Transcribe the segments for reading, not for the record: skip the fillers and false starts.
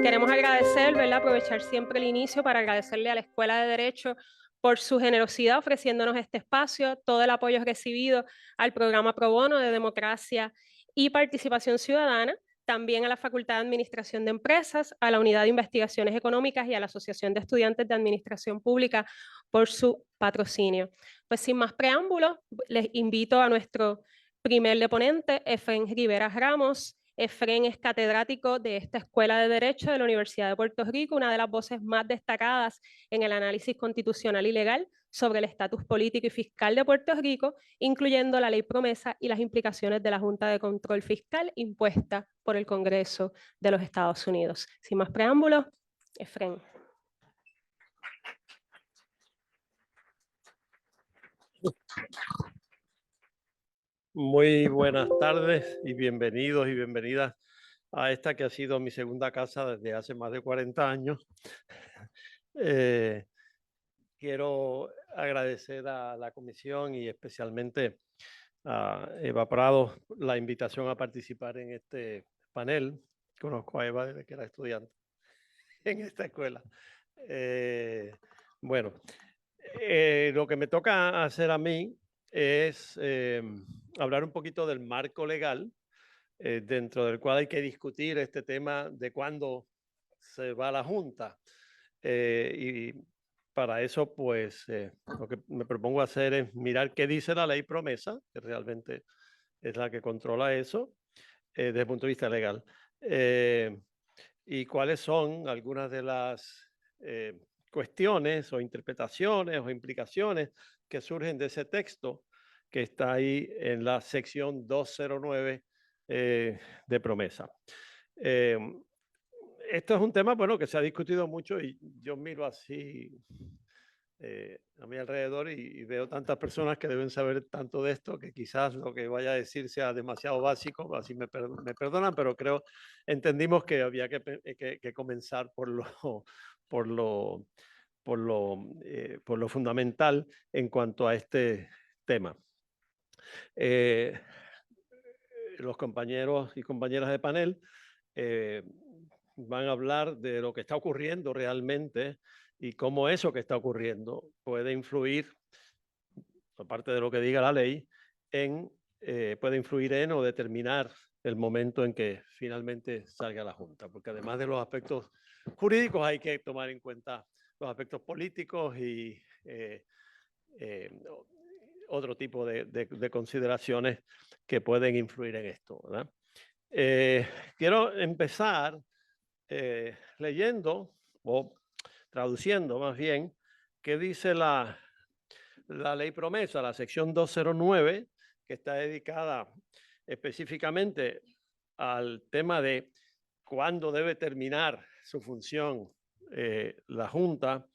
Queremos agradecer, ¿verdad? Aprovechar siempre el inicio para agradecerle a la Escuela de Derecho por su generosidad ofreciéndonos este espacio, todo el apoyo recibido al programa Pro Bono de Democracia y Participación Ciudadana, también a la Facultad de Administración de Empresas, a la Unidad de Investigaciones Económicas y a la Asociación de Estudiantes de Administración Pública por su patrocinio. Pues sin más preámbulos, les invito a nuestro primer deponente, Efrén Rivera Ramos. Efrén es catedrático de esta Escuela de Derecho de la Universidad de Puerto Rico, una de las voces más destacadas en el análisis constitucional y legal sobre el estatus político y fiscal de Puerto Rico, incluyendo la ley promesa y las implicaciones de la Junta de Control Fiscal impuesta por el Congreso de los Estados Unidos. Sin más preámbulos, Efrén. Muy buenas tardes y bienvenidos y bienvenidas a esta que ha sido mi segunda casa desde hace más de 40 años. Quiero agradecer a la comisión y especialmente a Eva Prado la invitación a participar en este panel. Conozco a Eva desde que era estudiante en esta escuela. Bueno, lo que me toca hacer a mí es hablar un poquito del marco legal dentro del cual hay que discutir este tema de cuándo se va a la Junta. Y para eso, pues, lo que me propongo hacer es mirar qué dice la ley promesa, que realmente es la que controla eso desde el punto de vista legal. Y cuáles son algunas de las cuestiones o interpretaciones o implicaciones que surgen de ese texto que está ahí en la sección 209 de promesa. Esto es un tema, bueno, que se ha discutido mucho y yo miro así a mi alrededor y veo tantas personas que deben saber tanto de esto que quizás lo que vaya a decir sea demasiado básico, así me perdonan, pero entendimos que había que comenzar por lo, por lo, por lo fundamental en cuanto a este tema. Los compañeros y compañeras de panel van a hablar de lo que está ocurriendo realmente y cómo eso que está ocurriendo puede influir, aparte de lo que diga la ley, puede influir en o determinar el momento en que finalmente salga la Junta, porque además de los aspectos jurídicos hay que tomar en cuenta los aspectos políticos y otro tipo de consideraciones que pueden influir en esto, ¿verdad? Quiero empezar leyendo o traduciendo más bien qué dice la ley promesa, la sección 209, que está dedicada específicamente al tema de cuándo debe terminar su función la Junta.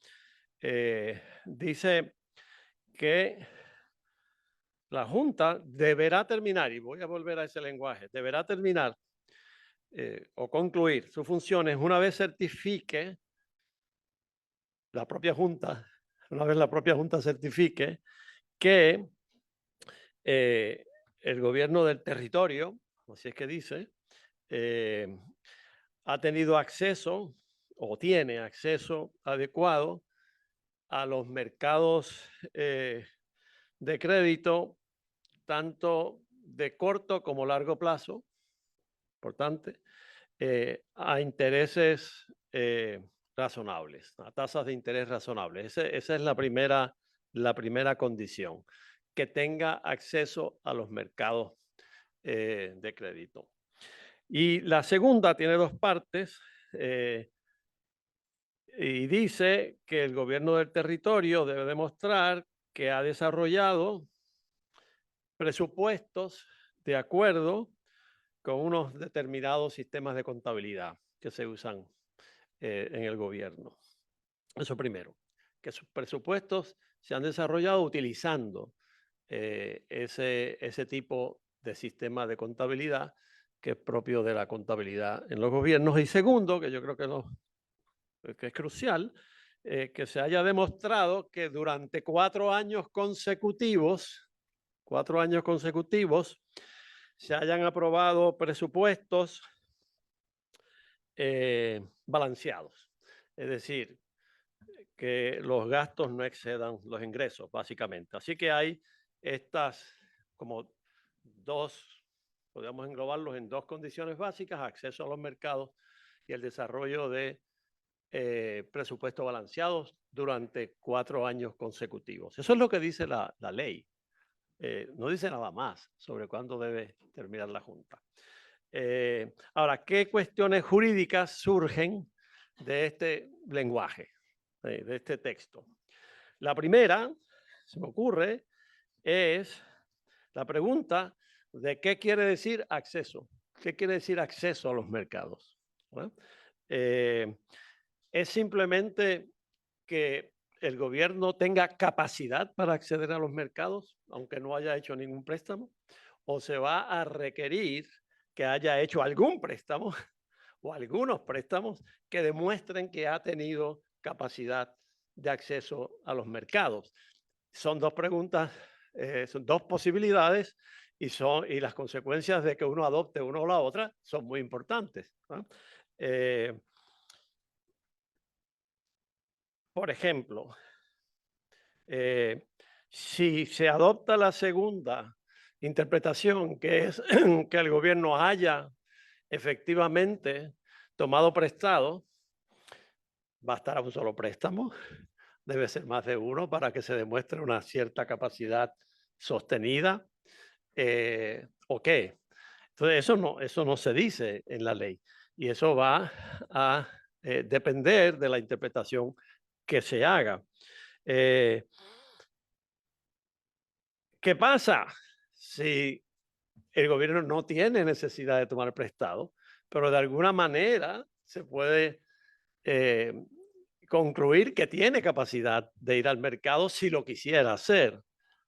Dice que la Junta deberá terminar, y voy a volver a ese lenguaje, deberá terminar o concluir sus funciones una vez certifique la propia Junta, una vez la propia Junta certifique que el gobierno del territorio, así es que dice, ha tenido acceso o tiene acceso adecuado a los mercados de crédito, tanto de corto como largo plazo, importante, a intereses razonables, a tasas de interés razonables. Esa es la primera condición, que tenga acceso a los mercados de crédito. Y la segunda tiene dos partes y dice que el gobierno del territorio debe demostrar que ha desarrollado presupuestos de acuerdo con unos determinados sistemas de contabilidad que se usan en el gobierno. Eso primero, que sus presupuestos se han desarrollado utilizando ese tipo de sistema de contabilidad que es propio de la contabilidad en los gobiernos. Y segundo, que yo creo que es crucial, que se haya demostrado que durante 4 años consecutivos, se hayan aprobado presupuestos balanceados. Es decir, que los gastos no excedan los ingresos, básicamente. Así que hay estas como dos, podemos englobarlos en dos condiciones básicas: acceso a los mercados y el desarrollo de presupuestos balanceados durante 4 años consecutivos. Eso es lo que dice la ley. No dice nada más sobre cuándo debe terminar la Junta. Ahora, ¿qué cuestiones jurídicas surgen de este lenguaje, de este texto? La primera, se me ocurre, es la pregunta de qué quiere decir acceso. ¿Qué quiere decir acceso a los mercados? ¿Es simplemente que el gobierno tenga capacidad para acceder a los mercados, aunque no haya hecho ningún préstamo? ¿O se va a requerir que haya hecho algún préstamo o algunos préstamos que demuestren que ha tenido capacidad de acceso a los mercados? Son dos preguntas, son dos posibilidades y las consecuencias de que uno adopte una o la otra son muy importantes, ¿no? Por ejemplo, si se adopta la segunda interpretación, que es que el gobierno haya efectivamente tomado prestado, bastará un solo préstamo, debe ser más de uno para que se demuestre una cierta capacidad sostenida, ¿o qué? Entonces, eso no se dice en la ley y eso va a depender de la interpretación que se haga. ¿Qué pasa si el gobierno no tiene necesidad de tomar prestado, pero de alguna manera se puede concluir que tiene capacidad de ir al mercado si lo quisiera hacer,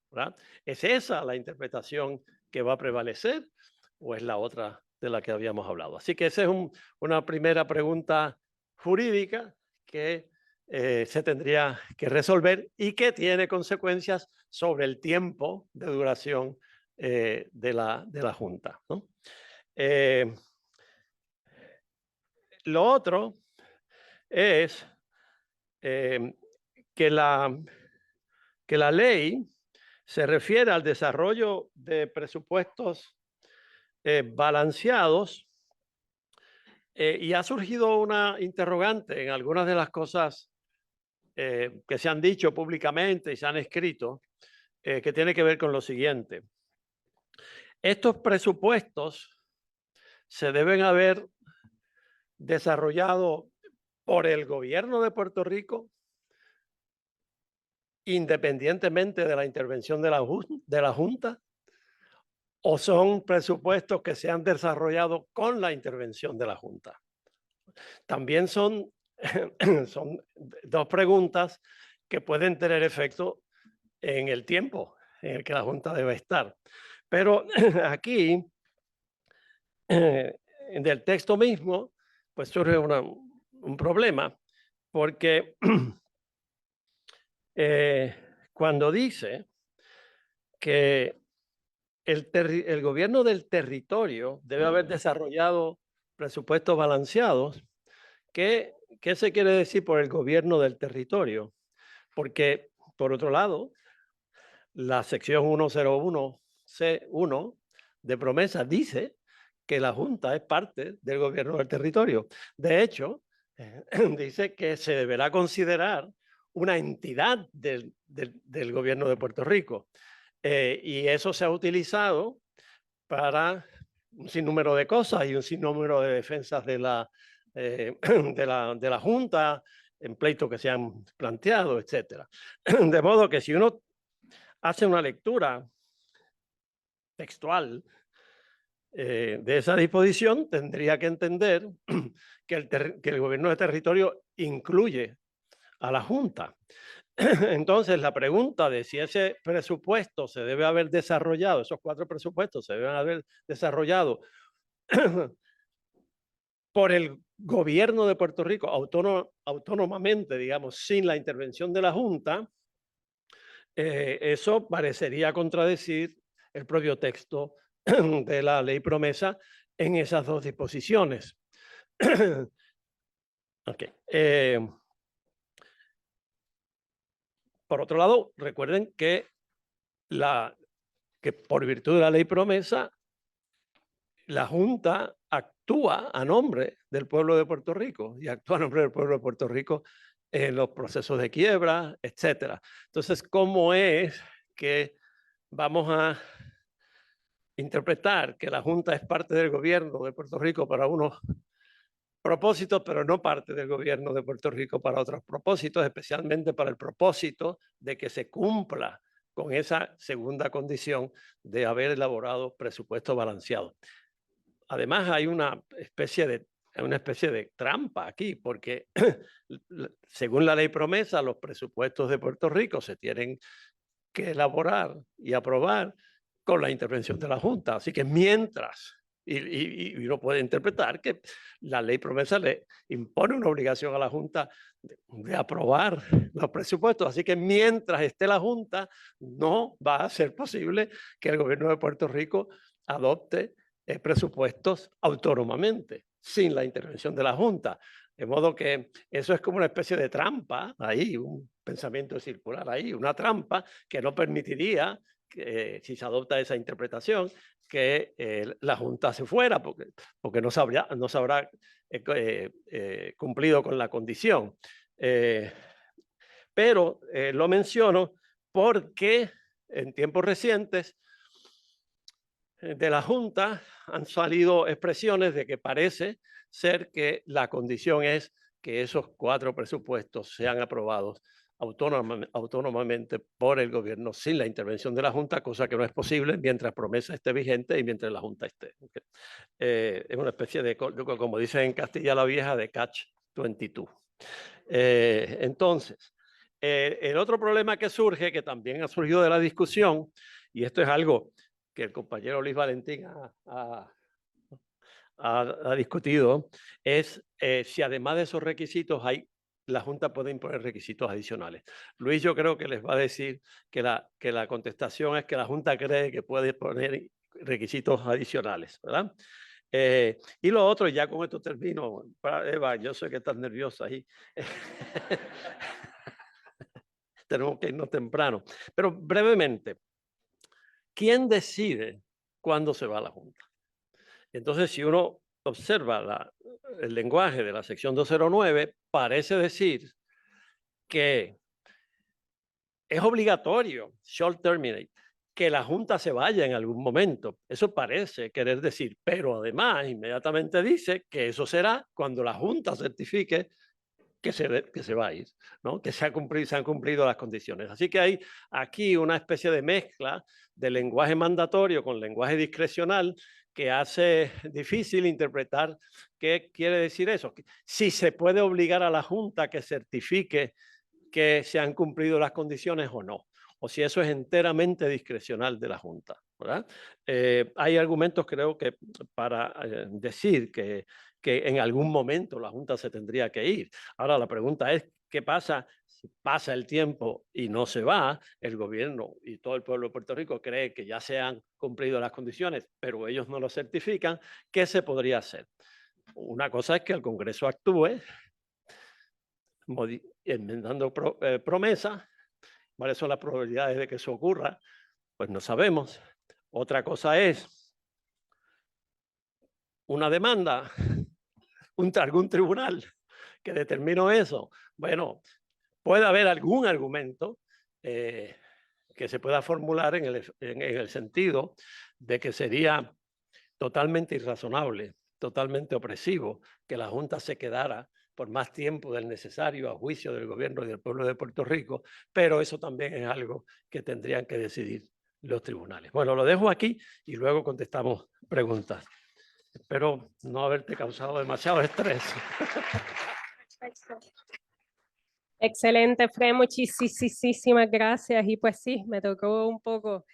¿verdad? ¿Es esa la interpretación que va a prevalecer o es la otra de la que habíamos hablado? Así que esa es una primera pregunta jurídica que se tendría que resolver y que tiene consecuencias sobre el tiempo de duración de la Junta, ¿no? Lo otro es que la ley se refiere al desarrollo de presupuestos balanceados y ha surgido una interrogante en algunas de las cosas que se han dicho públicamente y se han escrito, que tiene que ver con lo siguiente. Estos presupuestos se deben haber desarrollado por el gobierno de Puerto Rico, independientemente de la intervención de la Junta, o son presupuestos que se han desarrollado con la intervención de la Junta. También son dos preguntas que pueden tener efecto en el tiempo en el que la Junta debe estar. Pero aquí, del texto mismo, pues surge un problema, porque cuando dice que el gobierno del territorio debe haber desarrollado presupuestos balanceados, ¿qué se quiere decir por el gobierno del territorio? Porque, por otro lado, la sección 101C1 de promesa dice que la Junta es parte del gobierno del territorio. De hecho, dice que se deberá considerar una entidad del gobierno de Puerto Rico. Y eso se ha utilizado para un sinnúmero de cosas y un sinnúmero de defensas de la Junta en pleitos que se han planteado, etcétera. De modo que si uno hace una lectura textual de esa disposición, tendría que entender que el gobierno de territorio incluye a la Junta. Entonces, la pregunta de si ese presupuesto se debe haber desarrollado, esos 4 presupuestos se deben haber desarrollado por el gobierno de Puerto Rico autónomamente, digamos, sin la intervención de la Junta, eso parecería contradecir el propio texto de la ley promesa en esas 2 disposiciones. Okay. Por otro lado, recuerden que por virtud de la ley promesa, la Junta actúa a nombre del pueblo de Puerto Rico y actúa a nombre del pueblo de Puerto Rico en los procesos de quiebra, etcétera. Entonces, ¿cómo es que vamos a interpretar que la Junta es parte del gobierno de Puerto Rico para unos propósitos, pero no parte del gobierno de Puerto Rico para otros propósitos, especialmente para el propósito de que se cumpla con esa segunda condición de haber elaborado presupuesto balanceado? Además, hay una especie de trampa aquí, porque según la ley promesa, los presupuestos de Puerto Rico se tienen que elaborar y aprobar con la intervención de la Junta. Así que mientras, y uno puede interpretar que la ley promesa le impone una obligación a la Junta de aprobar los presupuestos. Así que mientras esté la Junta, no va a ser posible que el gobierno de Puerto Rico adopte presupuestos autónomamente, sin la intervención de la Junta. De modo que eso es como una especie de trampa ahí, un pensamiento circular ahí, una trampa que no permitiría, que, si se adopta esa interpretación, que la Junta se fuera, porque no se habrá cumplido con la condición. Pero lo menciono porque en tiempos recientes de la Junta han salido expresiones de que parece ser que la condición es que esos 4 presupuestos sean aprobados autónomamente por el gobierno sin la intervención de la Junta, cosa que no es posible mientras promesa esté vigente y mientras la Junta esté. Okay. Es una especie de, como dicen en Castilla la Vieja, de catch-22. Entonces, el otro problema que surge, que también ha surgido de la discusión, y esto es algo que el compañero Luis Valentín ha discutido, es si además de esos requisitos la Junta puede imponer requisitos adicionales. Luis, yo creo que les va a decir que la contestación es que la Junta cree que puede poner requisitos adicionales, ¿verdad? Y lo otro, ya con esto termino, Eva, yo sé que estás nerviosa ahí. Tenemos que irnos temprano. Pero brevemente, ¿quién decide cuándo se va a la Junta? Entonces, si uno observa el lenguaje de la sección 209, parece decir que es obligatorio, shall terminate, que la Junta se vaya en algún momento. Eso parece querer decir, pero además inmediatamente dice que eso será cuando la Junta certifique que se va a ir, ¿no? Que se han cumplido las condiciones. Así que hay aquí una especie de mezcla de lenguaje mandatorio con lenguaje discrecional que hace difícil interpretar qué quiere decir eso. Si se puede obligar a la Junta que certifique que se han cumplido las condiciones o no, o si eso es enteramente discrecional de la Junta, ¿verdad? Hay argumentos, creo que, para decir que en algún momento la Junta se tendría que ir. Ahora, la pregunta es, ¿qué pasa si pasa el tiempo y no se va? El gobierno y todo el pueblo de Puerto Rico cree que ya se han cumplido las condiciones, pero ellos no lo certifican. ¿Qué se podría hacer? Una cosa es que el Congreso actúe enmendando promesas. ¿Cuáles son las probabilidades de que eso ocurra? Pues no sabemos. Otra cosa es una demanda, algún tribunal que determinó eso. Bueno, puede haber algún argumento que se pueda formular en el sentido de que sería totalmente irrazonable, totalmente opresivo que la Junta se quedara por más tiempo del necesario a juicio del gobierno y del pueblo de Puerto Rico, pero eso también es algo que tendrían que decidir los tribunales. Bueno, lo dejo aquí y luego contestamos preguntas. Espero no haberte causado demasiado estrés. Excelente, Fred, muchísimas gracias. Y pues sí, me tocó un poco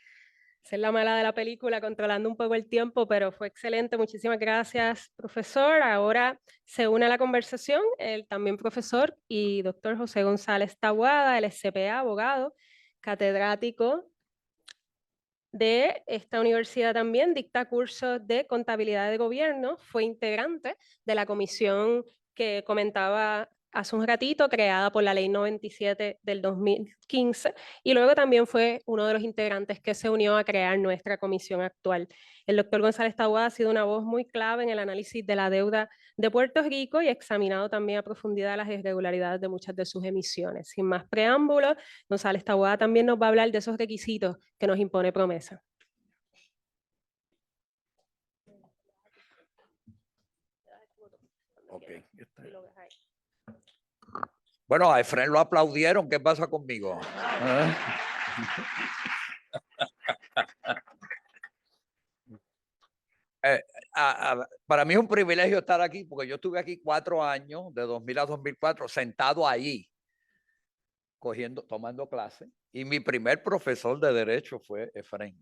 ser la mala de la película, controlando un poco el tiempo, pero fue excelente. Muchísimas gracias, profesor. Ahora se une a la conversación el también profesor y doctor José González Taboada, el CPA, abogado, catedrático de esta universidad también, dicta cursos de contabilidad de gobierno, fue integrante de la comisión que comentaba hace un ratito, creada por la Ley 97 del 2015, y luego también fue uno de los integrantes que se unió a crear nuestra comisión actual. El doctor González Taboada ha sido una voz muy clave en el análisis de la deuda de Puerto Rico y ha examinado también a profundidad las irregularidades de muchas de sus emisiones. Sin más preámbulos, González Taboada también nos va a hablar de esos requisitos que nos impone Promesa. Okay. Bueno, a Efren lo aplaudieron. ¿Qué pasa conmigo? Para mí es un privilegio estar aquí porque yo estuve aquí 4 años, de 2000 a 2004, sentado ahí, tomando clases. Y mi primer profesor de Derecho fue Efren.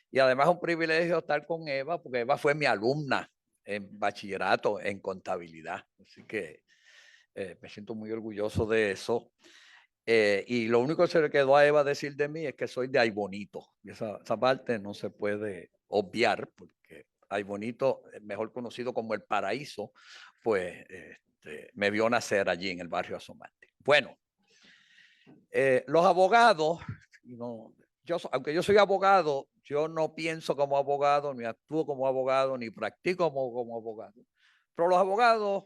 Y además es un privilegio estar con Eva porque Eva fue mi alumna en bachillerato en contabilidad. Así que me siento muy orgulloso de eso. Y lo único que se le quedó a Eva decir de mí es que soy de Aybonito. Y esa parte no se puede obviar porque Aybonito, mejor conocido como El Paraíso, pues me vio nacer allí en el barrio Asomante. Bueno, los abogados, aunque yo soy abogado, yo no pienso como abogado, ni actúo como abogado, ni practico como abogado. Pero los abogados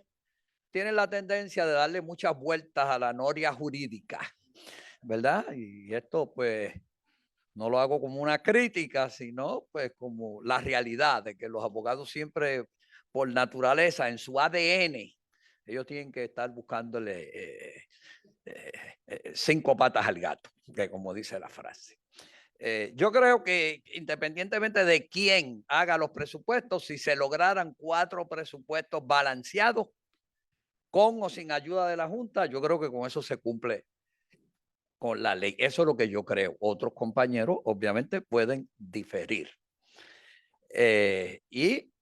tienen la tendencia de darle muchas vueltas a la noria jurídica, ¿verdad? Y esto pues no lo hago como una crítica, sino pues como la realidad de que los abogados siempre por naturaleza en su ADN, ellos tienen que estar buscándole 5 patas al gato, que como dice la frase. Yo creo que independientemente de quién haga los presupuestos, si se lograran 4 presupuestos balanceados, con o sin ayuda de la Junta, yo creo que con eso se cumple con la ley. Eso es lo que yo creo. Otros compañeros obviamente pueden diferir. Y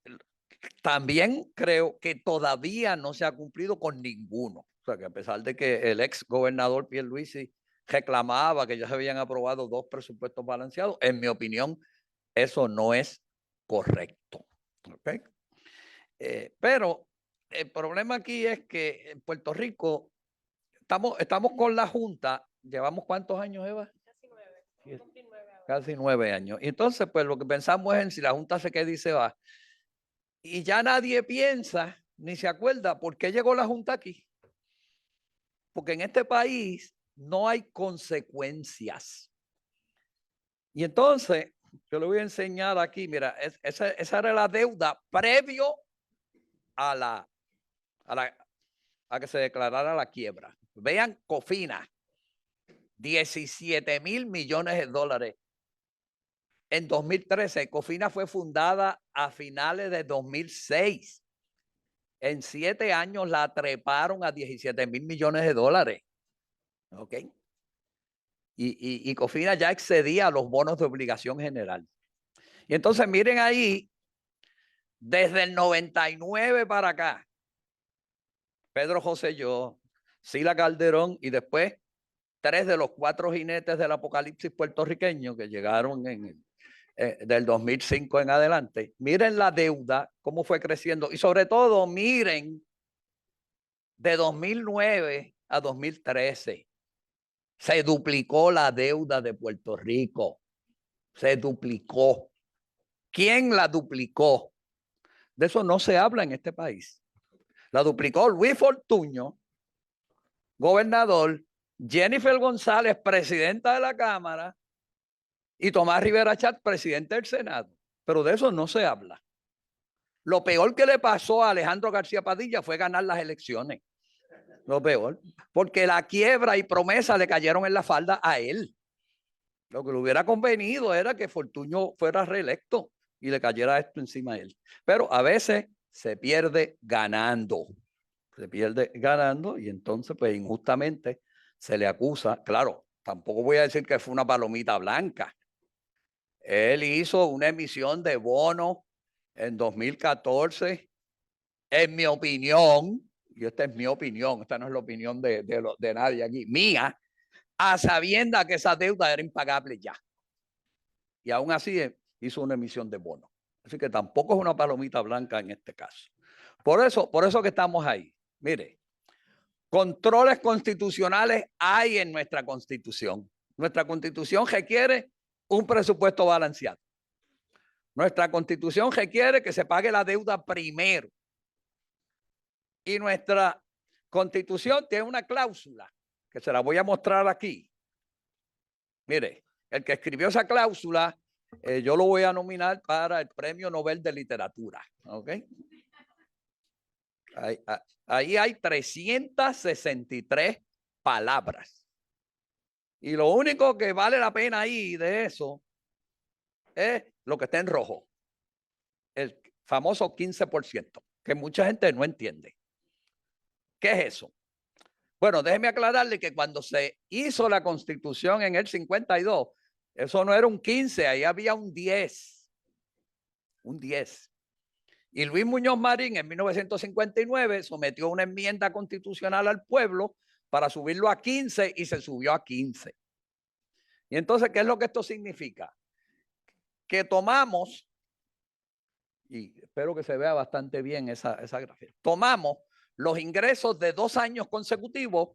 también creo que todavía no se ha cumplido con ninguno. O sea, que a pesar de que el ex gobernador Pierluisi reclamaba que ya se habían aprobado 2 presupuestos balanceados, en mi opinión, eso no es correcto. ¿Okay? Pero el problema aquí es que en Puerto Rico estamos con la Junta. ¿Llevamos cuántos años, Eva? Casi 9 años. Y entonces, pues lo que pensamos es en si la Junta se queda y se va. Y ya nadie piensa ni se acuerda por qué llegó la Junta aquí. Porque en este país no hay consecuencias. Y entonces, yo le voy a enseñar aquí, mira, esa era la deuda previo a que se declarara la quiebra. Vean, Cofina, 17,000 millones de dólares. En 2013, Cofina fue fundada a finales de 2006. En 7 años la treparon a 17,000 millones de dólares. ¿Ok? Y Cofina ya excedía los bonos de obligación general. Y entonces miren ahí, desde el 99 para acá, Pedro Rosselló, Sila Calderón y después 3 de los 4 jinetes del apocalipsis puertorriqueño que llegaron del 2005 en adelante. Miren la deuda, cómo fue creciendo y sobre todo miren de 2009 a 2013. Se duplicó la deuda de Puerto Rico. Se duplicó. ¿Quién la duplicó? De eso no se habla en este país. La duplicó Luis Fortuño, gobernador, Jennifer González, presidenta de la Cámara, y Tomás Rivera Chat, presidente del Senado. Pero de eso no se habla. Lo peor que le pasó a Alejandro García Padilla fue ganar las elecciones. Lo peor. Porque la quiebra y promesa le cayeron en la falda a él. Lo que le hubiera convenido era que Fortuño fuera reelecto y le cayera esto encima a él. Pero a veces se pierde ganando. Se pierde ganando y entonces pues injustamente se le acusa. Claro, tampoco voy a decir que fue una palomita blanca. Él hizo una emisión de bonos en 2014, en mi opinión, y esta es mi opinión, esta no es la opinión de nadie aquí, mía, a sabiendas que esa deuda era impagable ya. Y aún así hizo una emisión de bonos. Así que tampoco es una palomita blanca en este caso. Por eso que estamos ahí. Mire, controles constitucionales hay en nuestra Constitución. Nuestra Constitución requiere un presupuesto balanceado. Nuestra Constitución requiere que se pague la deuda primero. Y nuestra Constitución tiene una cláusula que se la voy a mostrar aquí. Mire, el que escribió esa cláusula, yo lo voy a nominar para el Premio Nobel de Literatura. ¿Ok? Ahí hay 363 palabras. Y lo único que vale la pena ahí de eso es lo que está en rojo. El famoso 15%, que mucha gente no entiende. ¿Qué es eso? Bueno, déjeme aclararle que cuando se hizo la Constitución en el 52, eso no era un 15, ahí había un 10. Un 10. Y Luis Muñoz Marín en 1959 sometió una enmienda constitucional al pueblo para subirlo a 15 y se subió a 15. Y entonces, ¿qué es lo que esto significa? Que tomamos, y espero que se vea bastante bien esa gráfica, tomamos los ingresos de 2 años consecutivos,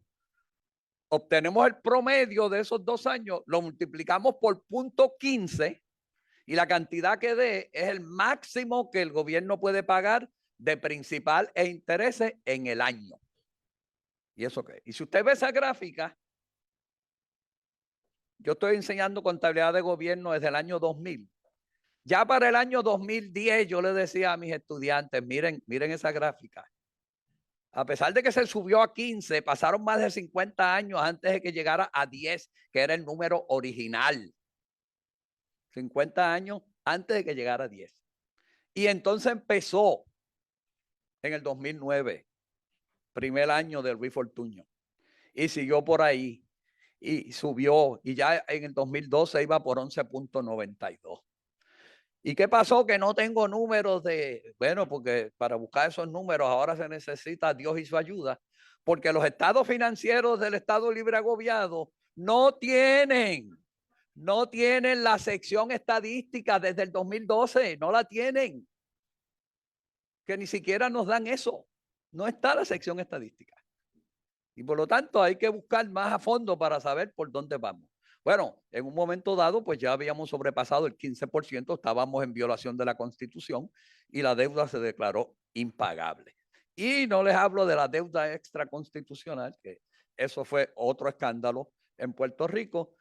obtenemos el promedio de esos 2 años, lo multiplicamos por 0.15 y la cantidad que dé es el máximo que el gobierno puede pagar de principal e intereses en el año. ¿Y eso qué? Y si usted ve esa gráfica, yo estoy enseñando contabilidad de gobierno desde el año 2000. Ya para el año 2010 yo le decía a mis estudiantes, miren esa gráfica. A pesar de que se subió a 15, pasaron más de 50 años antes de que llegara a 10, que era el número original. 50 años antes de que llegara a 10. Y entonces empezó en el 2009, primer año de Luis Fortuño. Y siguió por ahí. Y subió. Y ya en el 2012 iba por 11.92. ¿Y qué pasó? Que no tengo números de, bueno, porque para buscar esos números ahora se necesita Dios y su ayuda, porque los estados financieros del Estado Libre Agobiado no tienen la sección estadística desde el 2012, no la tienen, que ni siquiera nos dan eso, no está la sección estadística. Y por lo tanto hay que buscar más a fondo para saber por dónde vamos. Bueno, en un momento dado, pues ya habíamos sobrepasado el 15%, estábamos en violación de la Constitución y la deuda se declaró impagable. Y no les hablo de la deuda extraconstitucional, que eso fue otro escándalo en Puerto Rico,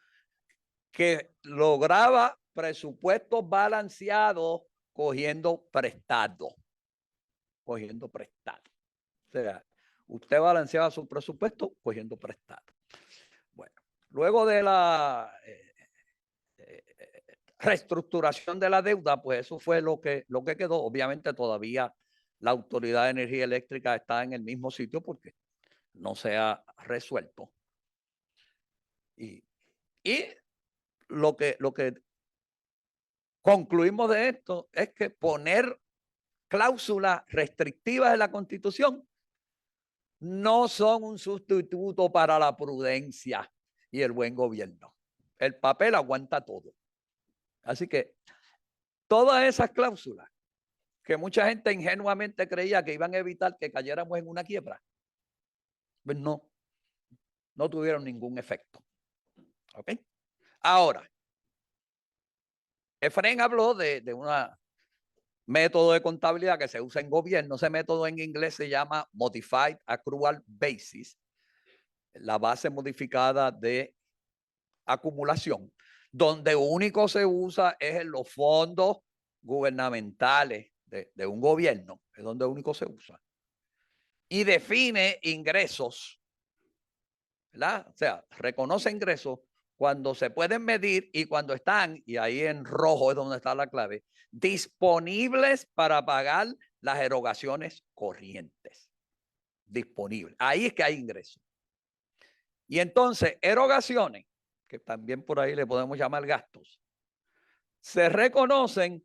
que lograba presupuestos balanceados cogiendo prestado. Cogiendo prestado. O sea, usted balanceaba su presupuesto cogiendo prestado. Bueno, luego de la reestructuración de la deuda, pues eso fue lo que quedó. Obviamente todavía la Autoridad de Energía Eléctrica está en el mismo sitio porque no se ha resuelto. Y lo que concluimos de esto es que poner cláusulas restrictivas en la Constitución no son un sustituto para la prudencia y el buen gobierno. El papel aguanta todo. Así que todas esas cláusulas que mucha gente ingenuamente creía que iban a evitar que cayéramos en una quiebra, pues no tuvieron ningún efecto. ¿Ok? Ahora, Efraín habló de un método de contabilidad que se usa en gobierno. Ese método en inglés se llama Modified Accrual Basis, la base modificada de acumulación, donde único se usa es en los fondos gubernamentales de un gobierno, es donde único se usa. Y define ingresos ¿verdad? O sea, reconoce ingresos cuando se pueden medir y cuando están, y ahí en rojo es donde está la clave, disponibles para pagar las erogaciones corrientes. Disponibles. Ahí es que hay ingresos. Y entonces, erogaciones, que también por ahí le podemos llamar gastos, se reconocen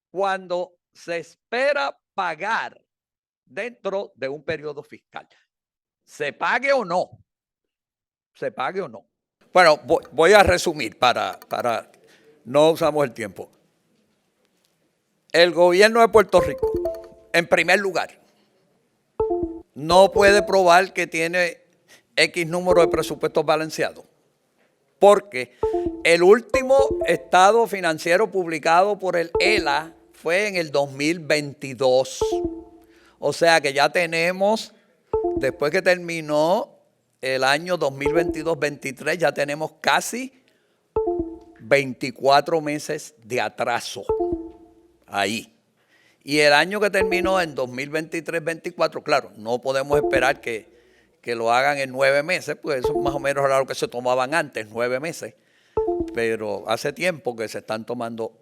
cuando se espera pagar dentro de un periodo fiscal. Se pague o no. Se pague o no. Bueno, voy a resumir para no usamos el tiempo. El gobierno de Puerto Rico, en primer lugar, no puede probar que tiene X número de presupuestos balanceados, porque el último estado financiero publicado por el ELA fue en el 2022. O sea que ya tenemos, después que terminó el año 2022-23, ya tenemos casi 24 meses de atraso ahí. Y el año que terminó en 2023-24, claro, no podemos esperar que lo hagan en 9 meses, pues eso más o menos era lo que se tomaban antes, 9 meses. Pero hace tiempo que se están tomando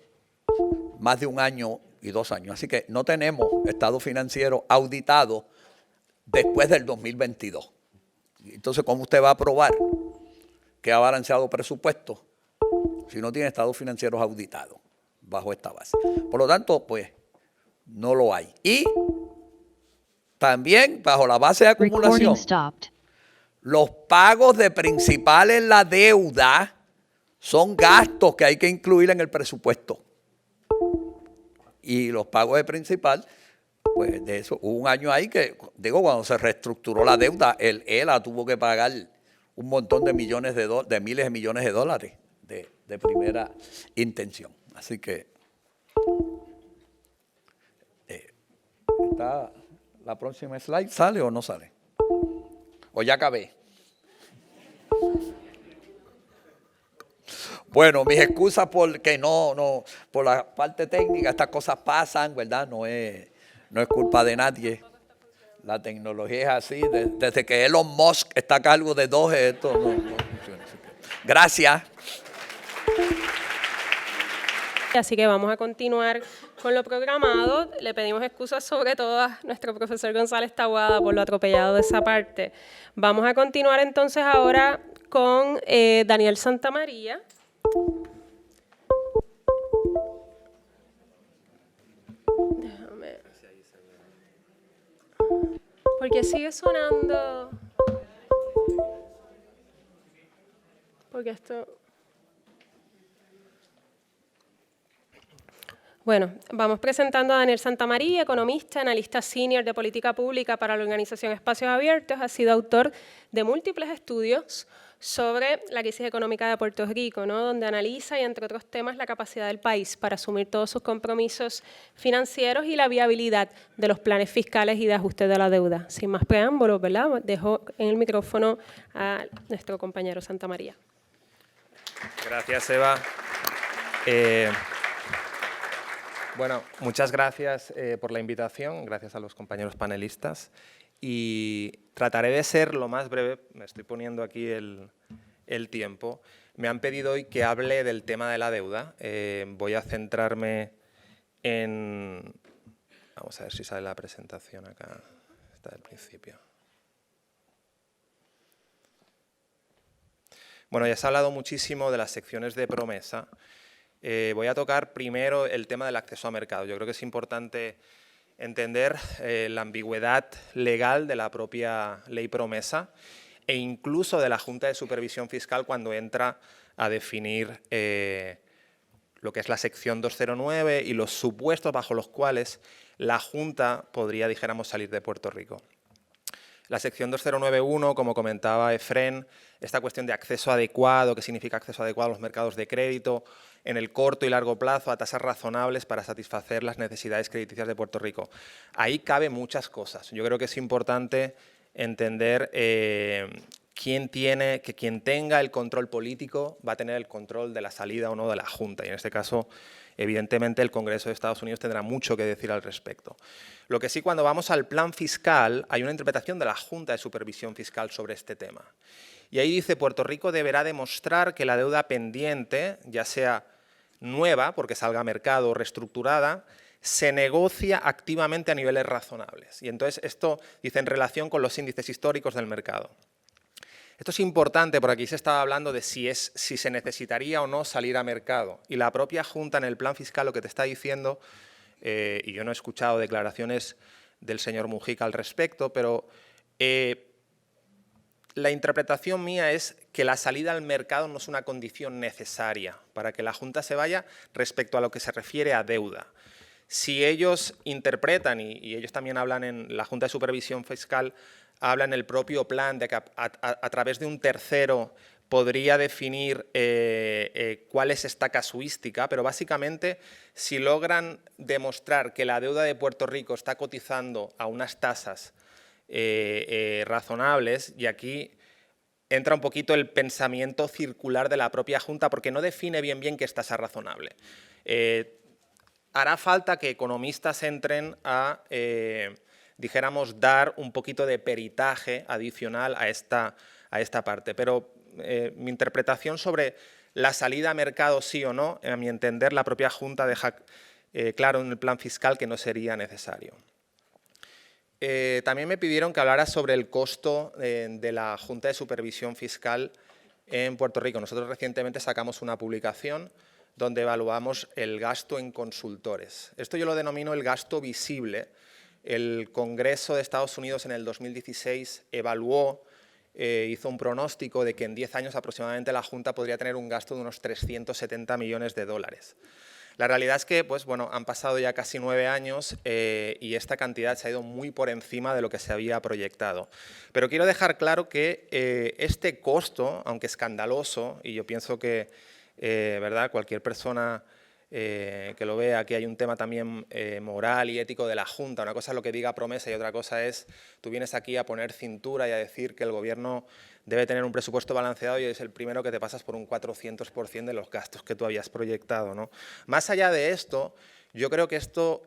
más de 1 año y 2 años. Así que no tenemos estado financiero auditado después del 2022. Entonces, ¿cómo usted va a probar que ha balanceado presupuesto si no tiene estados financieros auditados bajo esta base? Por lo tanto, pues, no lo hay. Y también, bajo la base de acumulación, los pagos de principal en la deuda son gastos que hay que incluir en el presupuesto. Y los pagos de principal, pues de eso, hubo un año ahí que, digo, cuando se reestructuró la deuda, el ELA tuvo que pagar un montón de millones de miles de millones de dólares de primera intención. Así que, ¿está la próxima slide? ¿Sale o no sale? ¿O ya acabé? Bueno, mis excusas porque no, por la parte técnica, estas cosas pasan, ¿verdad? No es culpa de nadie. La tecnología es así. Desde que Elon Musk está a cargo de dos, esto no funciona. Gracias. Así que vamos a continuar con lo programado. Le pedimos excusas sobre todo a nuestro profesor González Taboada por lo atropellado de esa parte. Vamos a continuar entonces ahora con Daniel Santamaría. Déjame. Porque sigue sonando. Porque esto. Bueno, vamos presentando a Daniel Santamaría, economista, analista senior de política pública para la organización Espacios Abiertos. Ha sido autor de múltiples estudios sobre la crisis económica de Puerto Rico, ¿no? Donde analiza, y entre otros temas, la capacidad del país para asumir todos sus compromisos financieros y la viabilidad de los planes fiscales y de ajuste de la deuda. Sin más preámbulos, ¿verdad? Dejo en el micrófono a nuestro compañero Santamaría. Gracias, Eva. Bueno, muchas gracias por la invitación, gracias a los compañeros panelistas. Y trataré de ser lo más breve, me estoy poniendo aquí el tiempo. Me han pedido hoy que hable del tema de la deuda. Voy a centrarme en... Vamos a ver si sale la presentación acá, está del principio. Bueno, ya se ha hablado muchísimo de las secciones de promesa. Voy a tocar primero el tema del acceso a mercado. Yo creo que es importante entender la ambigüedad legal de la propia ley promesa e incluso de la Junta de Supervisión Fiscal cuando entra a definir lo que es la sección 209 y los supuestos bajo los cuales la Junta podría, dijéramos, salir de Puerto Rico. La sección 2091, como comentaba Efrén, esta cuestión de acceso adecuado, ¿qué significa acceso adecuado a los mercados de crédito en el corto y largo plazo a tasas razonables para satisfacer las necesidades crediticias de Puerto Rico? Ahí cabe muchas cosas. Yo creo que es importante entender quien tenga el control político va a tener el control de la salida o no de la Junta. Y en este caso, evidentemente, el Congreso de Estados Unidos tendrá mucho que decir al respecto. Lo que sí, cuando vamos al plan fiscal, hay una interpretación de la Junta de Supervisión Fiscal sobre este tema. Y ahí dice, Puerto Rico deberá demostrar que la deuda pendiente, ya sea nueva, porque salga a mercado o reestructurada, se negocia activamente a niveles razonables. Y entonces esto dice en relación con los índices históricos del mercado. Esto es importante porque aquí se estaba hablando de si se necesitaría o no salir a mercado. Y la propia Junta en el plan fiscal lo que te está diciendo, y yo no he escuchado declaraciones del señor Mujica al respecto, pero la interpretación mía es que la salida al mercado no es una condición necesaria para que la Junta se vaya respecto a lo que se refiere a deuda. Si ellos interpretan, y ellos también hablan en la Junta de Supervisión Fiscal, hablan en el propio plan de que a través de un tercero podría definir cuál es esta casuística, pero básicamente si logran demostrar que la deuda de Puerto Rico está cotizando a unas tasas razonables, y aquí entra un poquito el pensamiento circular de la propia Junta porque no define bien qué es tasa razonable. Hará falta que economistas entren a, dijéramos, dar un poquito de peritaje adicional a esta parte. Pero mi interpretación sobre la salida a mercado sí o no, a mi entender, la propia Junta deja claro en el plan fiscal que no sería necesario. También me pidieron que hablara sobre el costo de la Junta de Supervisión Fiscal en Puerto Rico. Nosotros recientemente sacamos una publicación donde evaluamos el gasto en consultores. Esto yo lo denomino el gasto visible. El Congreso de Estados Unidos en el 2016 evaluó, hizo un pronóstico de que en 10 años aproximadamente la Junta podría tener un gasto de unos 370 millones de dólares. La realidad es que pues, bueno, han pasado ya casi 9 años y esta cantidad se ha ido muy por encima de lo que se había proyectado. Pero quiero dejar claro que este costo, aunque escandaloso, y yo pienso que ¿verdad? Cualquier persona que lo vea, aquí hay un tema también moral y ético de la Junta. Una cosa es lo que diga Promesa y otra cosa es, tú vienes aquí a poner cintura y a decir que el Gobierno debe tener un presupuesto balanceado y es el primero que te pasas por un 400% de los gastos que tú habías proyectado, ¿no? Más allá de esto, yo creo que esto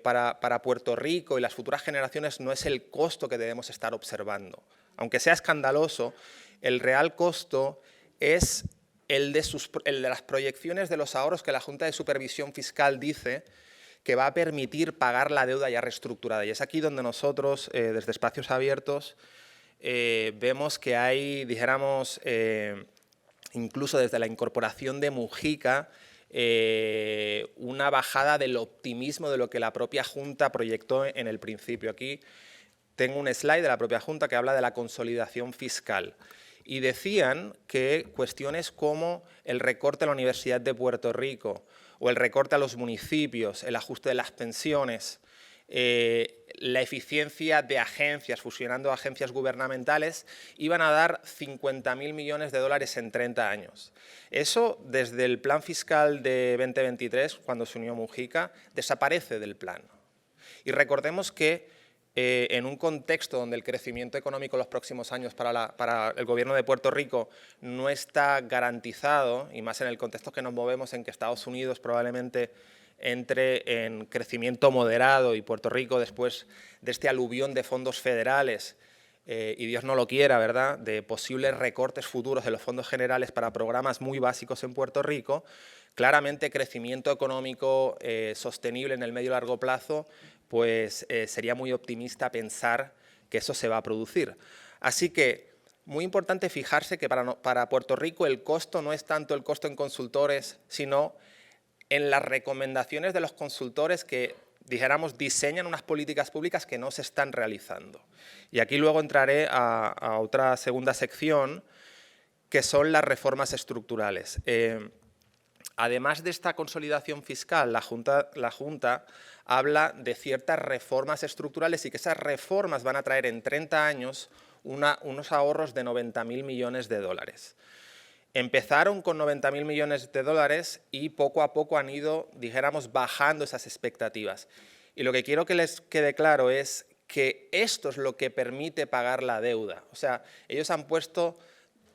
para Puerto Rico y las futuras generaciones no es el costo que debemos estar observando. Aunque sea escandaloso, el real costo es el de las proyecciones de los ahorros que la Junta de Supervisión Fiscal dice que va a permitir pagar la deuda ya reestructurada. Y es aquí donde nosotros, desde Espacios Abiertos, vemos que hay, dijéramos, incluso desde la incorporación de Mujica, una bajada del optimismo de lo que la propia Junta proyectó en el principio. Aquí tengo un slide de la propia Junta que habla de la consolidación fiscal. Y decían que cuestiones como el recorte a la Universidad de Puerto Rico o el recorte a los municipios, el ajuste de las pensiones, la eficiencia de agencias, fusionando agencias gubernamentales, iban a dar 50.000 millones de dólares en 30 años. Eso, desde el plan fiscal de 2023, cuando se unió Mujica, desaparece del plan. Y recordemos que en un contexto donde el crecimiento económico en los próximos años para el Gobierno de Puerto Rico no está garantizado, y más en el contexto que nos movemos en que Estados Unidos probablemente entre en crecimiento moderado y Puerto Rico después de este aluvión de fondos federales, y Dios no lo quiera, ¿verdad?, de posibles recortes futuros de los fondos generales para programas muy básicos en Puerto Rico, claramente crecimiento económico sostenible en el medio y largo plazo, pues sería muy optimista pensar que eso se va a producir. Así que, muy importante fijarse que para Puerto Rico el costo no es tanto el costo en consultores, sino en las recomendaciones de los consultores que, dijéramos, diseñan unas políticas públicas que no se están realizando. Y aquí luego entraré a otra segunda sección, que son las reformas estructurales. Además de esta consolidación fiscal, la Junta habla de ciertas reformas estructurales y que esas reformas van a traer en 30 años unos ahorros de 90.000 millones de dólares. Empezaron con 90.000 millones de dólares y poco a poco han ido, dijéramos, bajando esas expectativas. Y lo que quiero que les quede claro es que esto es lo que permite pagar la deuda. O sea, ellos han puesto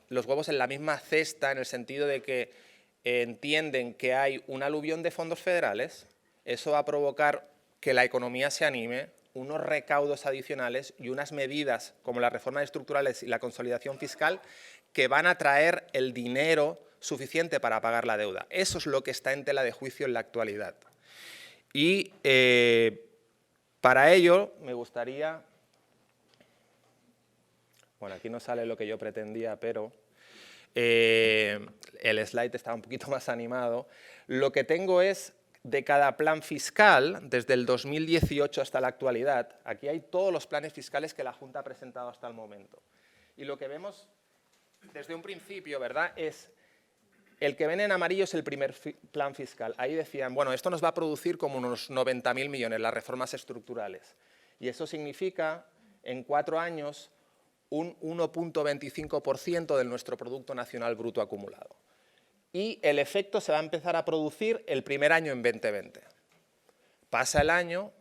los huevos en la misma cesta en el sentido de que entienden que hay un aluvión de fondos federales, eso va a provocar que la economía se anime, unos recaudos adicionales y unas medidas como las reformas estructurales y la consolidación fiscal que van a traer el dinero suficiente para pagar la deuda. Eso es lo que está en tela de juicio en la actualidad. Y para ello me gustaría... Bueno, aquí no sale lo que yo pretendía, pero el slide está un poquito más animado. Lo que tengo es, de cada plan fiscal, desde el 2018 hasta la actualidad, aquí hay todos los planes fiscales que la Junta ha presentado hasta el momento. Y lo que vemos desde un principio, ¿verdad?, es el que ven en amarillo es el primer plan fiscal. Ahí decían, bueno, esto nos va a producir como unos 90.000 millones, las reformas estructurales. Y eso significa, en 4 años, un 1,25% de nuestro Producto Nacional Bruto acumulado. Y el efecto se va a empezar a producir el primer año en 2020. Pasa el año,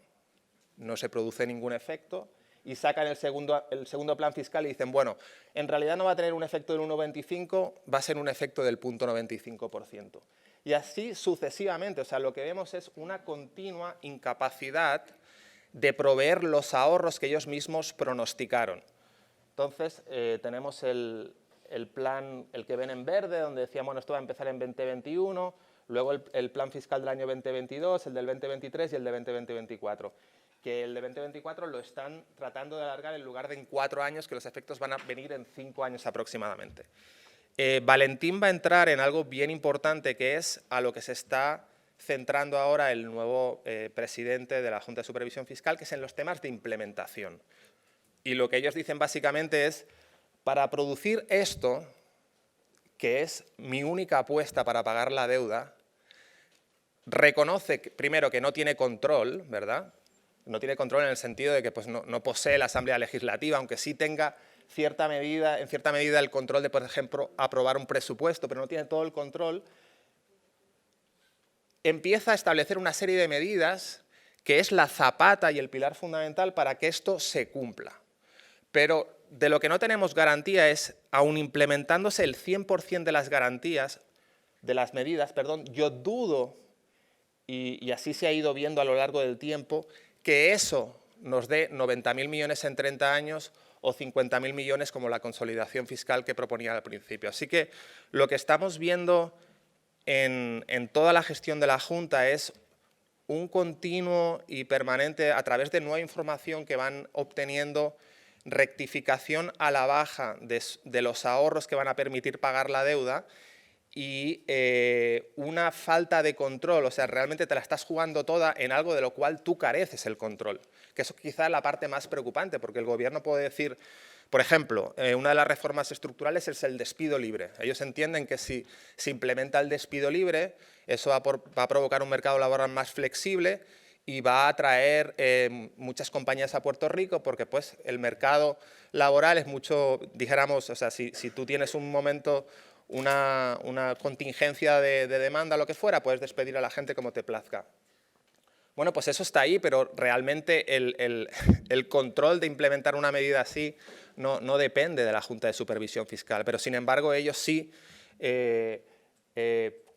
no se produce ningún efecto, y sacan el segundo plan fiscal y dicen, bueno, en realidad no va a tener un efecto del 1,25, va a ser un efecto del 0,95%. Y así sucesivamente, o sea, lo que vemos es una continua incapacidad de proveer los ahorros que ellos mismos pronosticaron. Entonces, tenemos el plan, el que ven en verde, donde decíamos, bueno, esto va a empezar en 2021, luego el plan fiscal del año 2022, el del 2023 y el de 2020-2024. Que el de 2024 lo están tratando de alargar en lugar de en 4 años, que los efectos van a venir en 5 años aproximadamente. Valentín va a entrar en algo bien importante, que es a lo que se está centrando ahora el nuevo presidente de la Junta de Supervisión Fiscal, que es en los temas de implementación. Y lo que ellos dicen básicamente es, para producir esto, que es mi única apuesta para pagar la deuda, reconoce primero que no tiene control, ¿verdad? No tiene control en el sentido de que pues, no posee la Asamblea Legislativa, aunque sí tenga en cierta medida el control de, por ejemplo, aprobar un presupuesto, pero no tiene todo el control. Empieza a establecer una serie de medidas que es la zapata y el pilar fundamental para que esto se cumpla. Pero de lo que no tenemos garantía es, aun implementándose el 100% de las garantías, de las medidas, perdón, yo dudo, y así se ha ido viendo a lo largo del tiempo, que eso nos dé 90.000 millones en 30 años o 50.000 millones como la consolidación fiscal que proponía al principio. Así que lo que estamos viendo en toda la gestión de la Junta es un continuo y permanente, a través de nueva información que van obteniendo, rectificación a la baja de los ahorros que van a permitir pagar la deuda y una falta de control, o sea, realmente te la estás jugando toda en algo de lo cual tú careces el control, que eso quizá es la parte más preocupante, porque el gobierno puede decir, por ejemplo, una de las reformas estructurales es el despido libre. Ellos entienden que si se implementa el despido libre, eso va a provocar un mercado laboral más flexible y va a atraer muchas compañías a Puerto Rico, porque pues el mercado laboral es mucho, dijéramos, o sea, si tú tienes un momento, una contingencia de demanda, lo que fuera, puedes despedir a la gente como te plazca. Bueno, pues eso está ahí, pero realmente el control de implementar una medida así no depende de la Junta de Supervisión Fiscal, pero sin embargo ellos sí,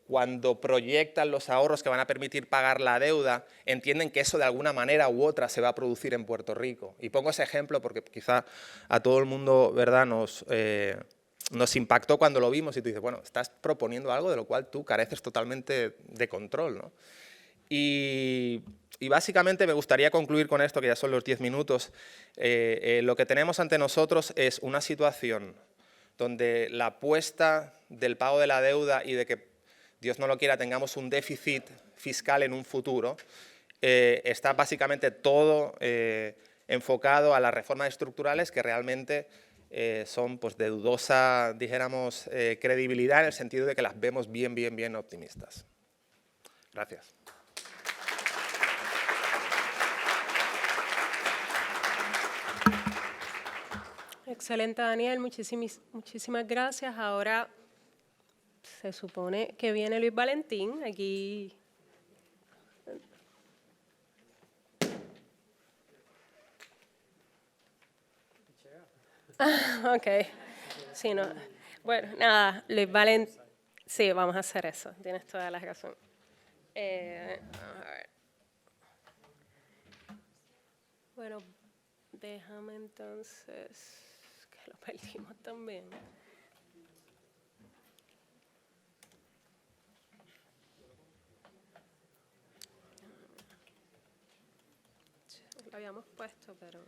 cuando proyectan los ahorros que van a permitir pagar la deuda, entienden que eso de alguna manera u otra se va a producir en Puerto Rico. Y pongo ese ejemplo porque quizá a todo el mundo, ¿verdad?, nos impactó cuando lo vimos y tú dices, bueno, estás proponiendo algo de lo cual tú careces totalmente de control, ¿no? Y básicamente me gustaría concluir con esto, que ya son los 10 minutos. Lo que tenemos ante nosotros es una situación donde la apuesta del pago de la deuda y de que, Dios no lo quiera, tengamos un déficit fiscal en un futuro, está básicamente todo enfocado a las reformas estructurales que realmente son pues, de dudosa, dijéramos, credibilidad, en el sentido de que las vemos bien optimistas. Gracias. Excelente, Daniel. Muchísimas gracias. Ahora se supone que viene Luis Valentín. Aquí. Ok. Sí, no. Bueno, nada, Luis Valentín. Sí, vamos a hacer eso. Tienes toda la razón. Vamos a ver. Bueno, déjame entonces, que lo perdimos también. Lo habíamos puesto, pero...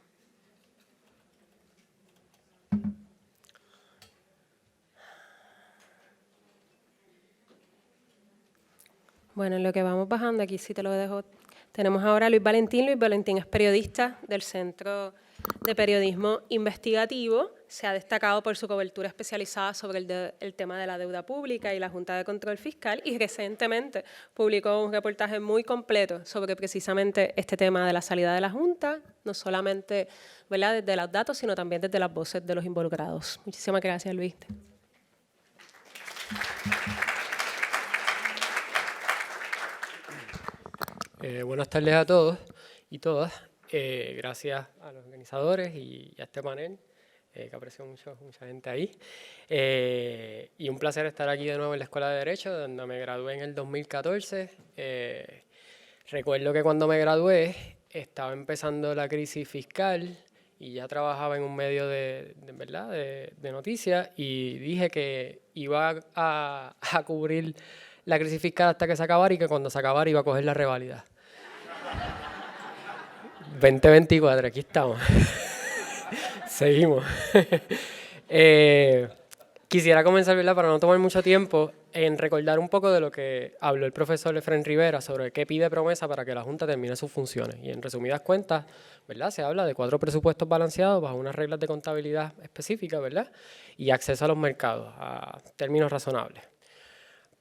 Bueno, en lo que vamos bajando, aquí sí te lo dejo. Tenemos ahora a Luis Valentín. Luis Valentín es periodista del Centro de Periodismo Investigativo. Se ha destacado por su cobertura especializada sobre el tema de la deuda pública y la Junta de Control Fiscal, y recientemente publicó un reportaje muy completo sobre precisamente este tema de la salida de la Junta, no solamente, ¿verdad?, desde los datos, sino también desde las voces de los involucrados. Muchísimas gracias, Luis. Buenas tardes a todos y todas. Gracias a los organizadores y a este panel, que aprecio mucho, mucha gente ahí. Y un placer estar aquí de nuevo en la Escuela de Derecho, donde me gradué en el 2014. Recuerdo que cuando me gradué estaba empezando la crisis fiscal y ya trabajaba en un medio de noticias, y dije que iba a cubrir la crisis fiscal hasta que se acabara, y que cuando se acabara iba a coger la reválida. 2024, aquí estamos. Seguimos. Quisiera comenzar, ¿verdad?, para no tomar mucho tiempo, en recordar un poco de lo que habló el profesor Efraín Rivera sobre qué pide Promesa para que la Junta termine sus funciones. Y en resumidas cuentas, ¿verdad?, se habla de 4 presupuestos balanceados bajo unas reglas de contabilidad específicas, ¿verdad?, y acceso a los mercados a términos razonables.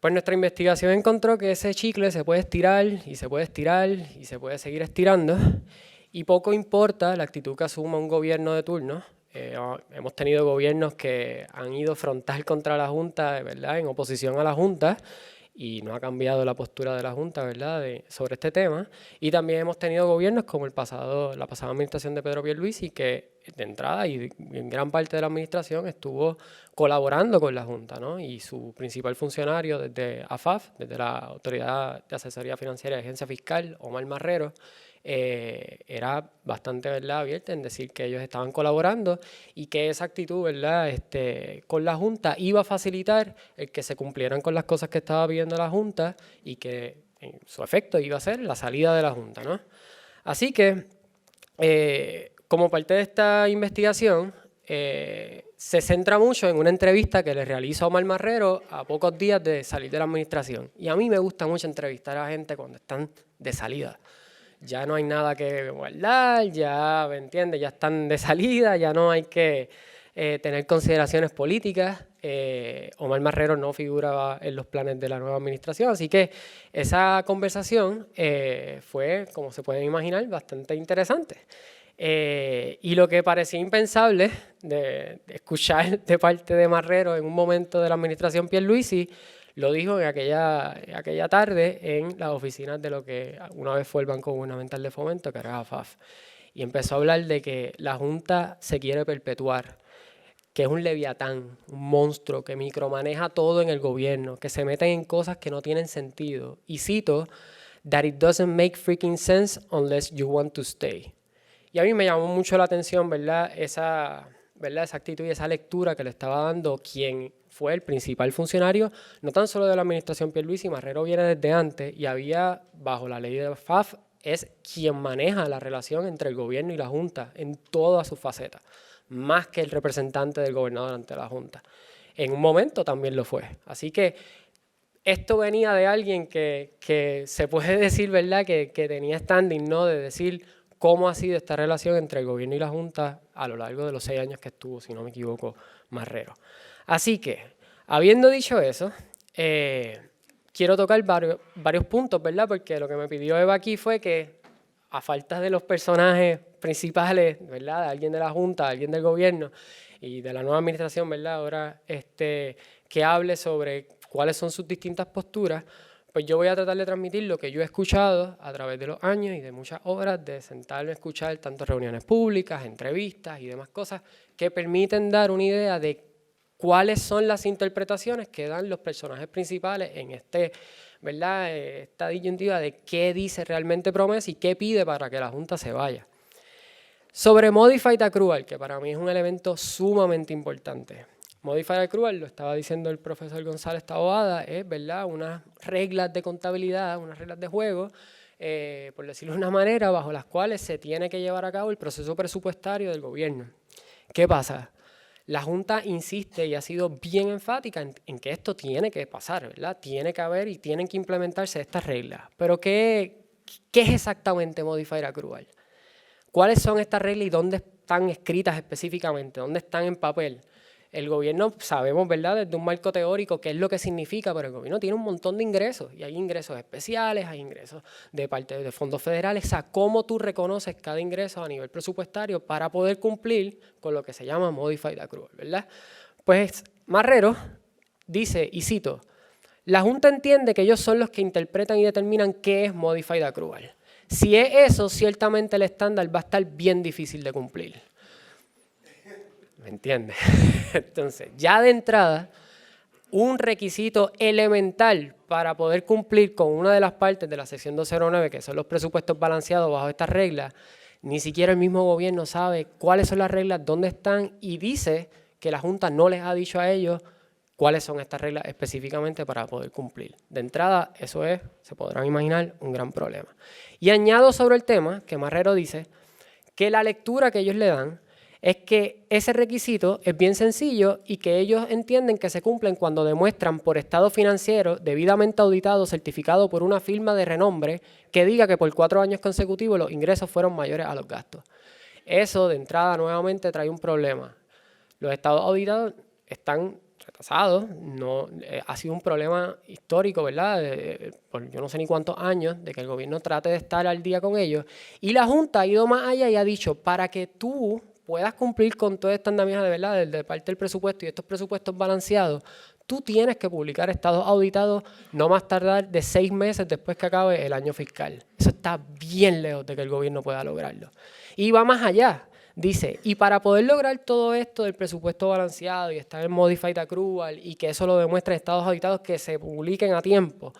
Pues nuestra investigación encontró que ese chicle se puede estirar y se puede estirar y se puede seguir estirando, y poco importa la actitud que asuma un gobierno de turno. Hemos tenido gobiernos que han ido frontal contra la Junta, ¿verdad?, en oposición a la Junta, y no ha cambiado la postura de la Junta, ¿verdad?, sobre este tema. Y también hemos tenido gobiernos como la pasada administración de Pedro Pierluisi, que de entrada y en gran parte de la administración estuvo colaborando con la Junta, ¿no? Y su principal funcionario desde AFAF, desde la Autoridad de Asesoría Financiera y Agencia Fiscal, Omar Marrero, era bastante, ¿verdad?, abierta en decir que ellos estaban colaborando, y que esa actitud, ¿verdad?, con la Junta iba a facilitar el que se cumplieran con las cosas que estaba pidiendo la Junta, y que en su efecto iba a ser la salida de la Junta, ¿no? Así que, como parte de esta investigación, se centra mucho en una entrevista que le realiza Omar Marrero a pocos días de salir de la administración. Y a mí me gusta mucho entrevistar a gente cuando están de salida. Ya no hay nada que guardar, ya, ¿me entiendes?, ya están de salida, ya no hay que tener consideraciones políticas. Omar Marrero no figuraba en los planes de la nueva administración, así que esa conversación fue, como se pueden imaginar, bastante interesante. Y lo que parecía impensable de escuchar de parte de Marrero en un momento de la administración Pierluisi, lo dijo en aquella tarde en las oficinas de lo que una vez fue el Banco Gubernamental de Fomento, que era AFAF. Y empezó a hablar de que la Junta se quiere perpetuar, que es un leviatán, un monstruo que micromaneja todo en el gobierno, que se meten en cosas que no tienen sentido. Y cito, that it doesn't make freaking sense unless you want to stay. Y a mí me llamó mucho la atención, ¿verdad?, esa actitud y esa lectura que le estaba dando quien fue el principal funcionario, no tan solo de la administración Pierluisi. Marrero viene desde antes, y había, bajo la ley de FAF, es quien maneja la relación entre el gobierno y la Junta en todas sus facetas, más que el representante del gobernador ante la Junta. En un momento también lo fue. Así que esto venía de alguien que se puede decir, ¿verdad?, que tenía standing, ¿no?, de decir cómo ha sido esta relación entre el gobierno y la Junta a lo largo de los 6 años que estuvo, si no me equivoco, Marrero. Así que, habiendo dicho eso, quiero tocar varios puntos, ¿verdad?, porque lo que me pidió Eva aquí fue que, a falta de los personajes principales, ¿verdad?, de alguien de la Junta, de alguien del gobierno y de la nueva administración, ¿verdad?, ahora que hable sobre cuáles son sus distintas posturas, pues yo voy a tratar de transmitir lo que yo he escuchado a través de los años y de muchas horas de sentarme a escuchar tanto reuniones públicas, entrevistas y demás cosas que permiten dar una idea de cuáles son las interpretaciones que dan los personajes principales en ¿verdad?, esta disyuntiva de qué dice realmente Promesa y qué pide para que la Junta se vaya. Sobre Modified Accrual, que para mí es un elemento sumamente importante. Modified Accrual, lo estaba diciendo el profesor González Taboada, es, ¿verdad?, unas reglas de contabilidad, unas reglas de juego, por decirlo de una manera, bajo las cuales se tiene que llevar a cabo el proceso presupuestario del gobierno. ¿Qué pasa? La Junta insiste y ha sido bien enfática en que esto tiene que pasar, ¿verdad? Tiene que haber y tienen que implementarse estas reglas. Pero ¿qué es exactamente Modified Accrual? ¿Cuáles son estas reglas y dónde están escritas específicamente? ¿Dónde están en papel? El gobierno, sabemos, ¿verdad?, desde un marco teórico qué es lo que significa, pero el gobierno tiene un montón de ingresos, y hay ingresos especiales, hay ingresos de parte de fondos federales. O sea, ¿cómo tú reconoces cada ingreso a nivel presupuestario para poder cumplir con lo que se llama Modified Accrual, ¿verdad? Pues Marrero dice, y cito, la Junta entiende que ellos son los que interpretan y determinan qué es Modified Accrual. Si es eso, ciertamente el estándar va a estar bien difícil de cumplir. ¿Me entiendes? Entonces, ya de entrada, un requisito elemental para poder cumplir con una de las partes de la sección 209, que son los presupuestos balanceados bajo estas reglas, ni siquiera el mismo gobierno sabe cuáles son las reglas, dónde están, y dice que la Junta no les ha dicho a ellos cuáles son estas reglas específicamente para poder cumplir. De entrada, eso es, se podrán imaginar, un gran problema. Y añado sobre el tema que Marrero dice que la lectura que ellos le dan es que ese requisito es bien sencillo y que ellos entienden que se cumplen cuando demuestran por estado financiero debidamente auditado, certificado por una firma de renombre que diga que por 4 años consecutivos los ingresos fueron mayores a los gastos. Eso de entrada nuevamente trae un problema. Los estados auditados están retrasados, no, ha sido un problema histórico, ¿verdad? Por yo no sé ni cuántos años, de que el gobierno trate de estar al día con ellos. Y la Junta ha ido más allá y ha dicho, para que tú puedas cumplir con toda esta andamiaje de verdad, de parte del presupuesto y estos presupuestos balanceados, tú tienes que publicar estados auditados no más tardar de 6 meses después que acabe el año fiscal. Eso está bien lejos de que el gobierno pueda lograrlo. Y va más allá. Dice, y para poder lograr todo esto del presupuesto balanceado y estar en Modified Accrual y que eso lo demuestre estados auditados que se publiquen a tiempo,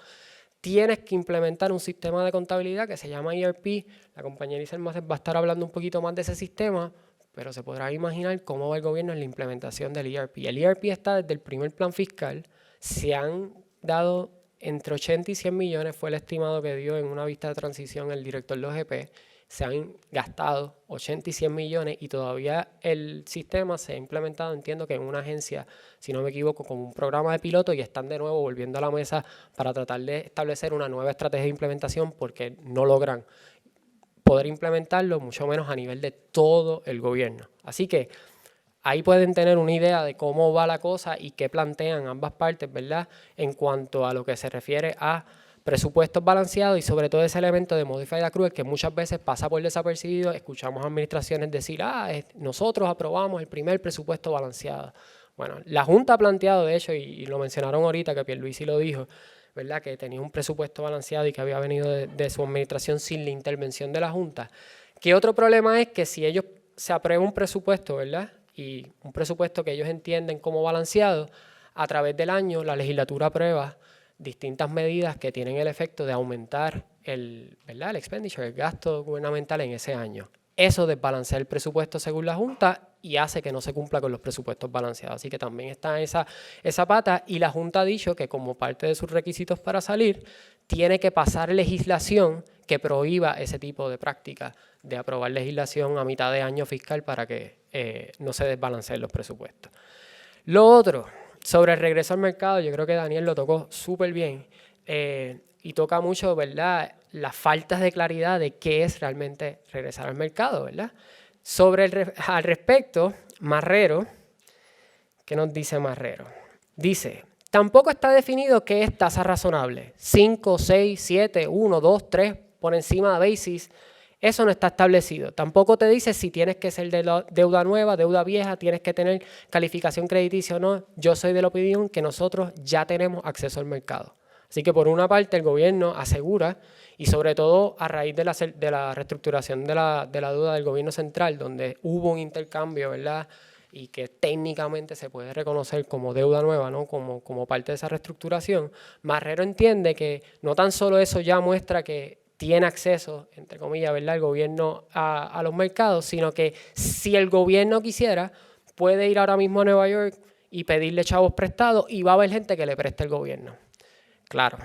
tienes que implementar un sistema de contabilidad que se llama ERP. La compañera Isel va a estar hablando un poquito más de ese sistema, pero se podrá imaginar cómo va el gobierno en la implementación del ERP. El ERP está desde el primer plan fiscal, se han dado entre 80 y 100 millones, fue el estimado que dio en una vista de transición el director de OGP, se han gastado 80 y 100 millones y todavía el sistema se ha implementado, entiendo que en una agencia, si no me equivoco, como un programa de piloto, y están de nuevo volviendo a la mesa para tratar de establecer una nueva estrategia de implementación porque no logran poder implementarlo, mucho menos a nivel de todo el gobierno. Así que ahí pueden tener una idea de cómo va la cosa y qué plantean ambas partes, ¿verdad?, en cuanto a lo que se refiere a presupuestos balanceados y sobre todo ese elemento de Modified Accrual que muchas veces pasa por desapercibido. Escuchamos administraciones decir, nosotros aprobamos el primer presupuesto balanceado. Bueno, la Junta ha planteado, de hecho, y lo mencionaron ahorita, que Pierluisi lo dijo, ¿verdad?, que tenía un presupuesto balanceado y que había venido de su administración sin la intervención de la Junta. ¿Qué otro problema es? Que si ellos se aprueba un presupuesto, ¿verdad?, y un presupuesto que ellos entienden como balanceado, a través del año la legislatura aprueba distintas medidas que tienen el efecto de aumentar el expenditure, el gasto gubernamental en ese año. Eso desbalancea el presupuesto según la Junta y hace que no se cumpla con los presupuestos balanceados. Así que también está esa pata, y la Junta ha dicho que como parte de sus requisitos para salir, tiene que pasar legislación que prohíba ese tipo de práctica de aprobar legislación a mitad de año fiscal para que no se desbalanceen los presupuestos. Lo otro, sobre el regreso al mercado, yo creo que Daniel lo tocó súper bien y toca mucho, ¿verdad?, las faltas de claridad de qué es realmente regresar al mercado, ¿verdad? Al respecto, Marrero, ¿qué nos dice Marrero? Dice, tampoco está definido qué es tasa razonable, 5, 6, 7, 1, 2, 3, por encima de basis. Eso no está establecido. Tampoco te dice si tienes que ser de deuda nueva, deuda vieja, tienes que tener calificación crediticia o no. Yo soy de la opinión que nosotros ya tenemos acceso al mercado. Así que por una parte el gobierno asegura, y sobre todo a raíz de la reestructuración de la deuda del gobierno central, donde hubo un intercambio, ¿verdad?, y que técnicamente se puede reconocer como deuda nueva, ¿no?, como parte de esa reestructuración, Marrero entiende que no tan solo eso ya muestra que tiene acceso, entre comillas, ¿verdad?, el gobierno a los mercados, sino que si el gobierno quisiera, puede ir ahora mismo a Nueva York y pedirle chavos prestados y va a haber gente que le preste el gobierno. Claro,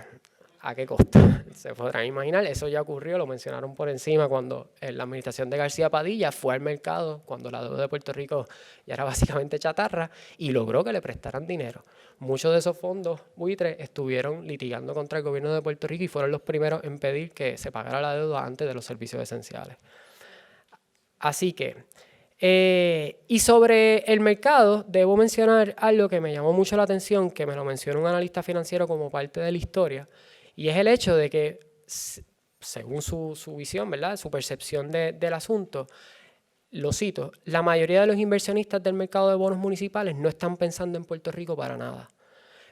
¿a qué costo? Se podrán imaginar, eso ya ocurrió, lo mencionaron por encima cuando en la administración de García Padilla fue al mercado, cuando la deuda de Puerto Rico ya era básicamente chatarra, y logró que le prestaran dinero. Muchos de esos fondos buitres estuvieron litigando contra el gobierno de Puerto Rico y fueron los primeros en pedir que se pagara la deuda antes de los servicios esenciales. Así que, y sobre el mercado, debo mencionar algo que me llamó mucho la atención, que me lo mencionó un analista financiero como parte de la historia, y es el hecho de que, según su visión, ¿verdad?, su percepción del asunto, lo cito, la mayoría de los inversionistas del mercado de bonos municipales no están pensando en Puerto Rico para nada.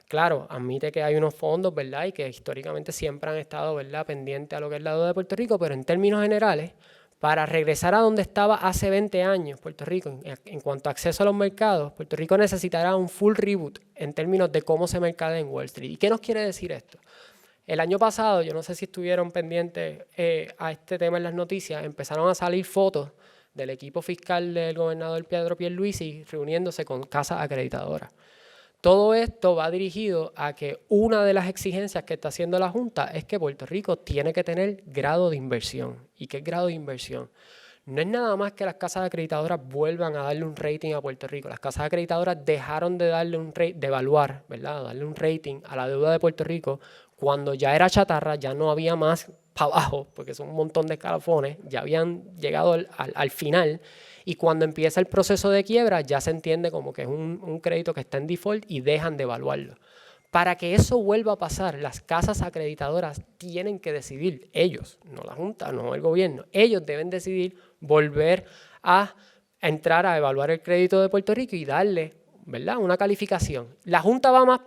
Claro, admite que hay unos fondos, ¿verdad?, y que históricamente siempre han estado, ¿verdad?, pendientes a lo que es la deuda de Puerto Rico, pero en términos generales, para regresar a donde estaba hace 20 años Puerto Rico, en cuanto a acceso a los mercados, Puerto Rico necesitará un full reboot en términos de cómo se mercadea en Wall Street. ¿Y qué nos quiere decir esto? El año pasado, yo no sé si estuvieron pendientes a este tema en las noticias, empezaron a salir fotos del equipo fiscal del gobernador Pedro Pierluisi reuniéndose con casas acreditadoras. Todo esto va dirigido a que una de las exigencias que está haciendo la Junta es que Puerto Rico tiene que tener grado de inversión. ¿Y qué es grado de inversión? No es nada más que las casas acreditadoras vuelvan a darle un rating a Puerto Rico. Las casas acreditadoras dejaron de darle de evaluar, ¿verdad?, darle un rating a la deuda de Puerto Rico cuando ya era chatarra, ya no había más para abajo, porque son un montón de escalafones, ya habían llegado al final, y cuando empieza el proceso de quiebra ya se entiende como que es un crédito que está en default y dejan de evaluarlo. Para que eso vuelva a pasar, las casas acreditadoras tienen que decidir, ellos, no la Junta, no el gobierno, ellos deben decidir volver a entrar a evaluar el crédito de Puerto Rico y darle, ¿verdad?, una calificación. La Junta va más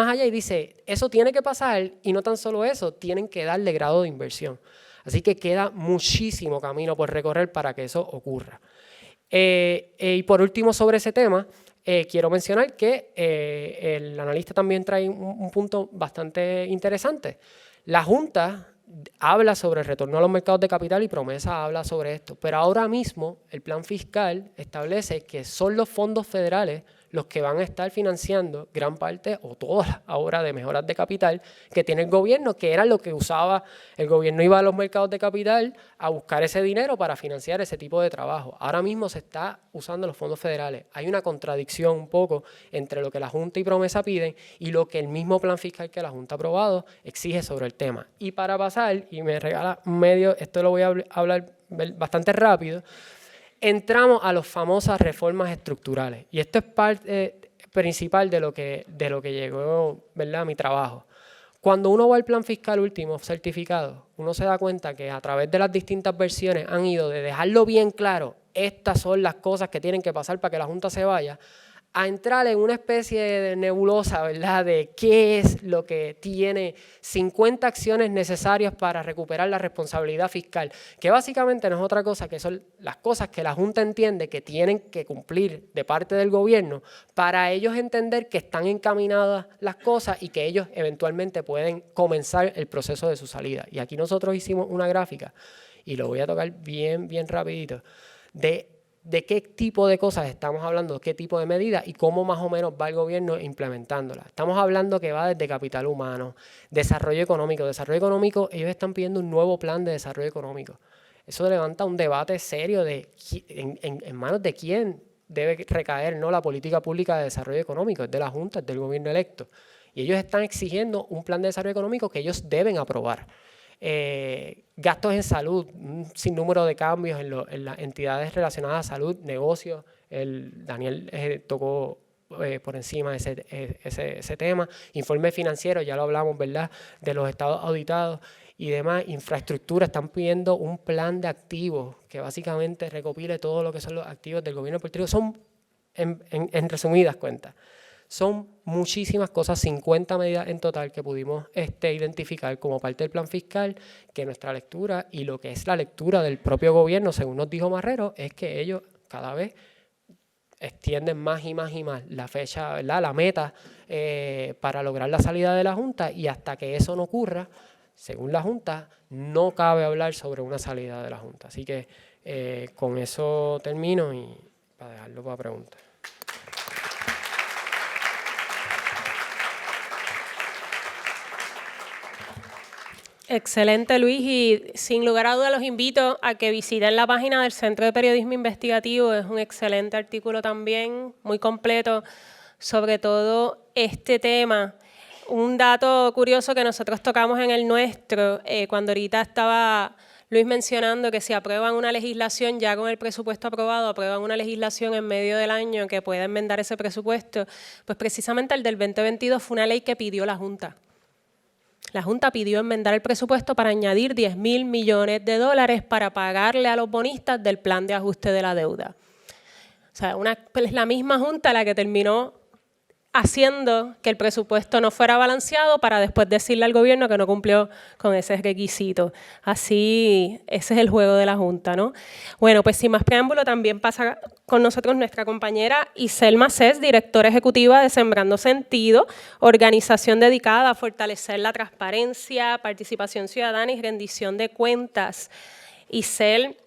allá y dice, eso tiene que pasar, y no tan solo eso, tienen que darle grado de inversión. Así que queda muchísimo camino por recorrer para que eso ocurra. Y por último, sobre ese tema, quiero mencionar que el analista también trae un punto bastante interesante. La Junta habla sobre el retorno a los mercados de capital y Promesa habla sobre esto, pero ahora mismo el plan fiscal establece que son los fondos federales los que van a estar financiando gran parte o todas las obras de mejoras de capital que tiene el gobierno, que era lo que usaba el gobierno. Iba a los mercados de capital a buscar ese dinero para financiar ese tipo de trabajo. Ahora mismo se está usando los fondos federales. Hay una contradicción un poco entre lo que la Junta y Promesa piden y lo que el mismo plan fiscal que la Junta ha aprobado exige sobre el tema. Y para pasar, y me regala medio, esto lo voy a hablar bastante rápido, entramos a las famosas reformas estructurales. Y esto es parte principal de lo que llegó, ¿verdad?, a mi trabajo. Cuando uno va al plan fiscal último certificado, uno se da cuenta que a través de las distintas versiones han ido de dejarlo bien claro, estas son las cosas que tienen que pasar para que la Junta se vaya, a entrar en una especie de nebulosa, ¿verdad?, de qué es lo que tiene 50 acciones necesarias para recuperar la responsabilidad fiscal, que básicamente no es otra cosa que son las cosas que la Junta entiende que tienen que cumplir de parte del gobierno para ellos entender que están encaminadas las cosas y que ellos eventualmente pueden comenzar el proceso de su salida. Y aquí nosotros hicimos una gráfica, y lo voy a tocar bien rapidito, de qué tipo de cosas estamos hablando, qué tipo de medidas y cómo más o menos va el gobierno implementándolas. Estamos hablando que va desde capital humano, desarrollo económico. Desarrollo económico, ellos están pidiendo un nuevo plan de desarrollo económico. Eso levanta un debate serio de en manos de quién debe recaer, ¿no?, la política pública de desarrollo económico. Es de la Junta, es del gobierno electo. Y ellos están exigiendo un plan de desarrollo económico que ellos deben aprobar. Gastos en salud, un sinnúmero de cambios en las entidades relacionadas a salud, negocios. Daniel tocó por encima ese tema. Informe financiero, ya lo hablamos, ¿verdad?, de los estados auditados y demás. Infraestructura, están pidiendo un plan de activos que básicamente recopile todo lo que son los activos del gobierno de Puerto Rico. Son, en resumidas cuentas, son muchísimas cosas, 50 medidas en total que pudimos identificar como parte del plan fiscal, que nuestra lectura y lo que es la lectura del propio gobierno, según nos dijo Marrero, es que ellos cada vez extienden más y más la fecha, ¿verdad?, la meta para lograr la salida de la Junta, y hasta que eso no ocurra, según la Junta, no cabe hablar sobre una salida de la Junta. Así que con eso termino y para dejarlo para preguntas. Excelente, Luis, y sin lugar a dudas los invito a que visiten la página del Centro de Periodismo Investigativo. Es un excelente artículo también, muy completo, sobre todo este tema. Un dato curioso que nosotros tocamos en el nuestro, cuando ahorita estaba Luis mencionando que si aprueban una legislación, ya con el presupuesto aprobado, aprueban una legislación en medio del año que pueda enmendar ese presupuesto, pues precisamente el del 2022 fue una ley que pidió la Junta. La Junta pidió enmendar el presupuesto para añadir $10,000 millones para pagarle a los bonistas del plan de ajuste de la deuda. O sea, es la misma Junta la que terminó haciendo que el presupuesto no fuera balanceado para después decirle al gobierno que no cumplió con ese requisito. Así, ese es el juego de la Junta, ¿no? Bueno, pues sin más preámbulo, también pasa con nosotros nuestra compañera Iselma Cés, directora ejecutiva de Sembrando Sentido, organización dedicada a fortalecer la transparencia, participación ciudadana y rendición de cuentas. Isel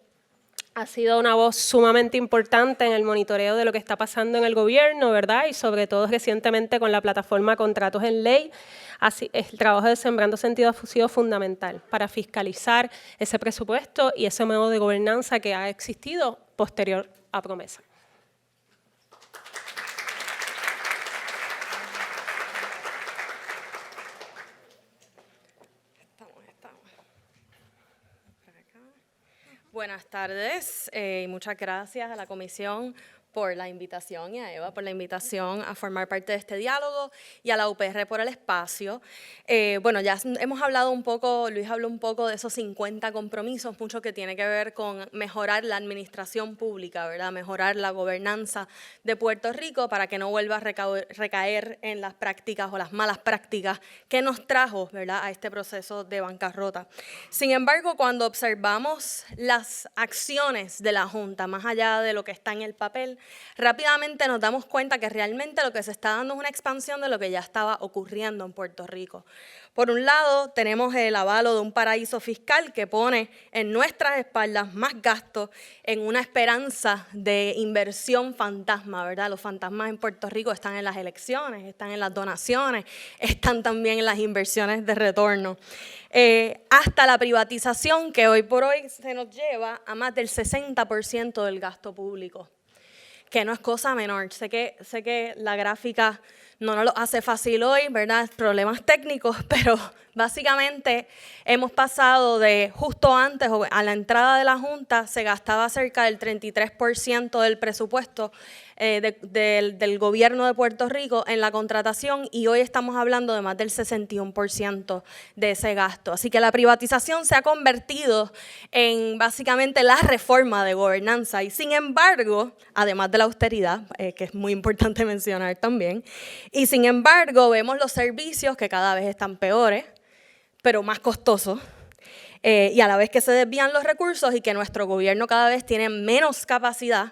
ha sido una voz sumamente importante en el monitoreo de lo que está pasando en el gobierno, ¿verdad? Y sobre todo recientemente con la plataforma Contratos en Ley. Así, el trabajo de Sembrando Sentido ha sido fundamental para fiscalizar ese presupuesto y ese modo de gobernanza que ha existido posterior a Promesa. Buenas tardes y muchas gracias a la comisión por la invitación y a Eva por la invitación a formar parte de este diálogo y a la UPR por el espacio. Bueno, ya hemos hablado un poco, Luis habló un poco de esos 50 compromisos, mucho que tiene que ver con mejorar la administración pública, ¿verdad? Mejorar la gobernanza de Puerto Rico para que no vuelva a recaer en las prácticas o las malas prácticas que nos trajo, ¿verdad?, a este proceso de bancarrota. Sin embargo, cuando observamos las acciones de la Junta, más allá de lo que está en el papel, rápidamente nos damos cuenta que realmente lo que se está dando es una expansión de lo que ya estaba ocurriendo en Puerto Rico. Por un lado, tenemos el avalo de un paraíso fiscal que pone en nuestras espaldas más gastos en una esperanza de inversión fantasma, ¿verdad? Los fantasmas en Puerto Rico están en las elecciones, están en las donaciones, están también en las inversiones de retorno. Hasta la privatización que hoy por hoy se nos lleva a más del 60% del gasto público, que no es cosa menor. Sé que la gráfica no nos lo hace fácil hoy, ¿verdad? Problemas técnicos, pero básicamente hemos pasado de justo antes, a la entrada de la Junta, se gastaba cerca del 33% del presupuesto del gobierno de Puerto Rico en la contratación y hoy estamos hablando de más del 61% de ese gasto. Así que la privatización se ha convertido en básicamente la reforma de gobernanza y sin embargo, además de la austeridad, que es muy importante mencionar también, y sin embargo vemos los servicios que cada vez están peores, pero más costosos, y a la vez que se desvían los recursos y que nuestro gobierno cada vez tiene menos capacidad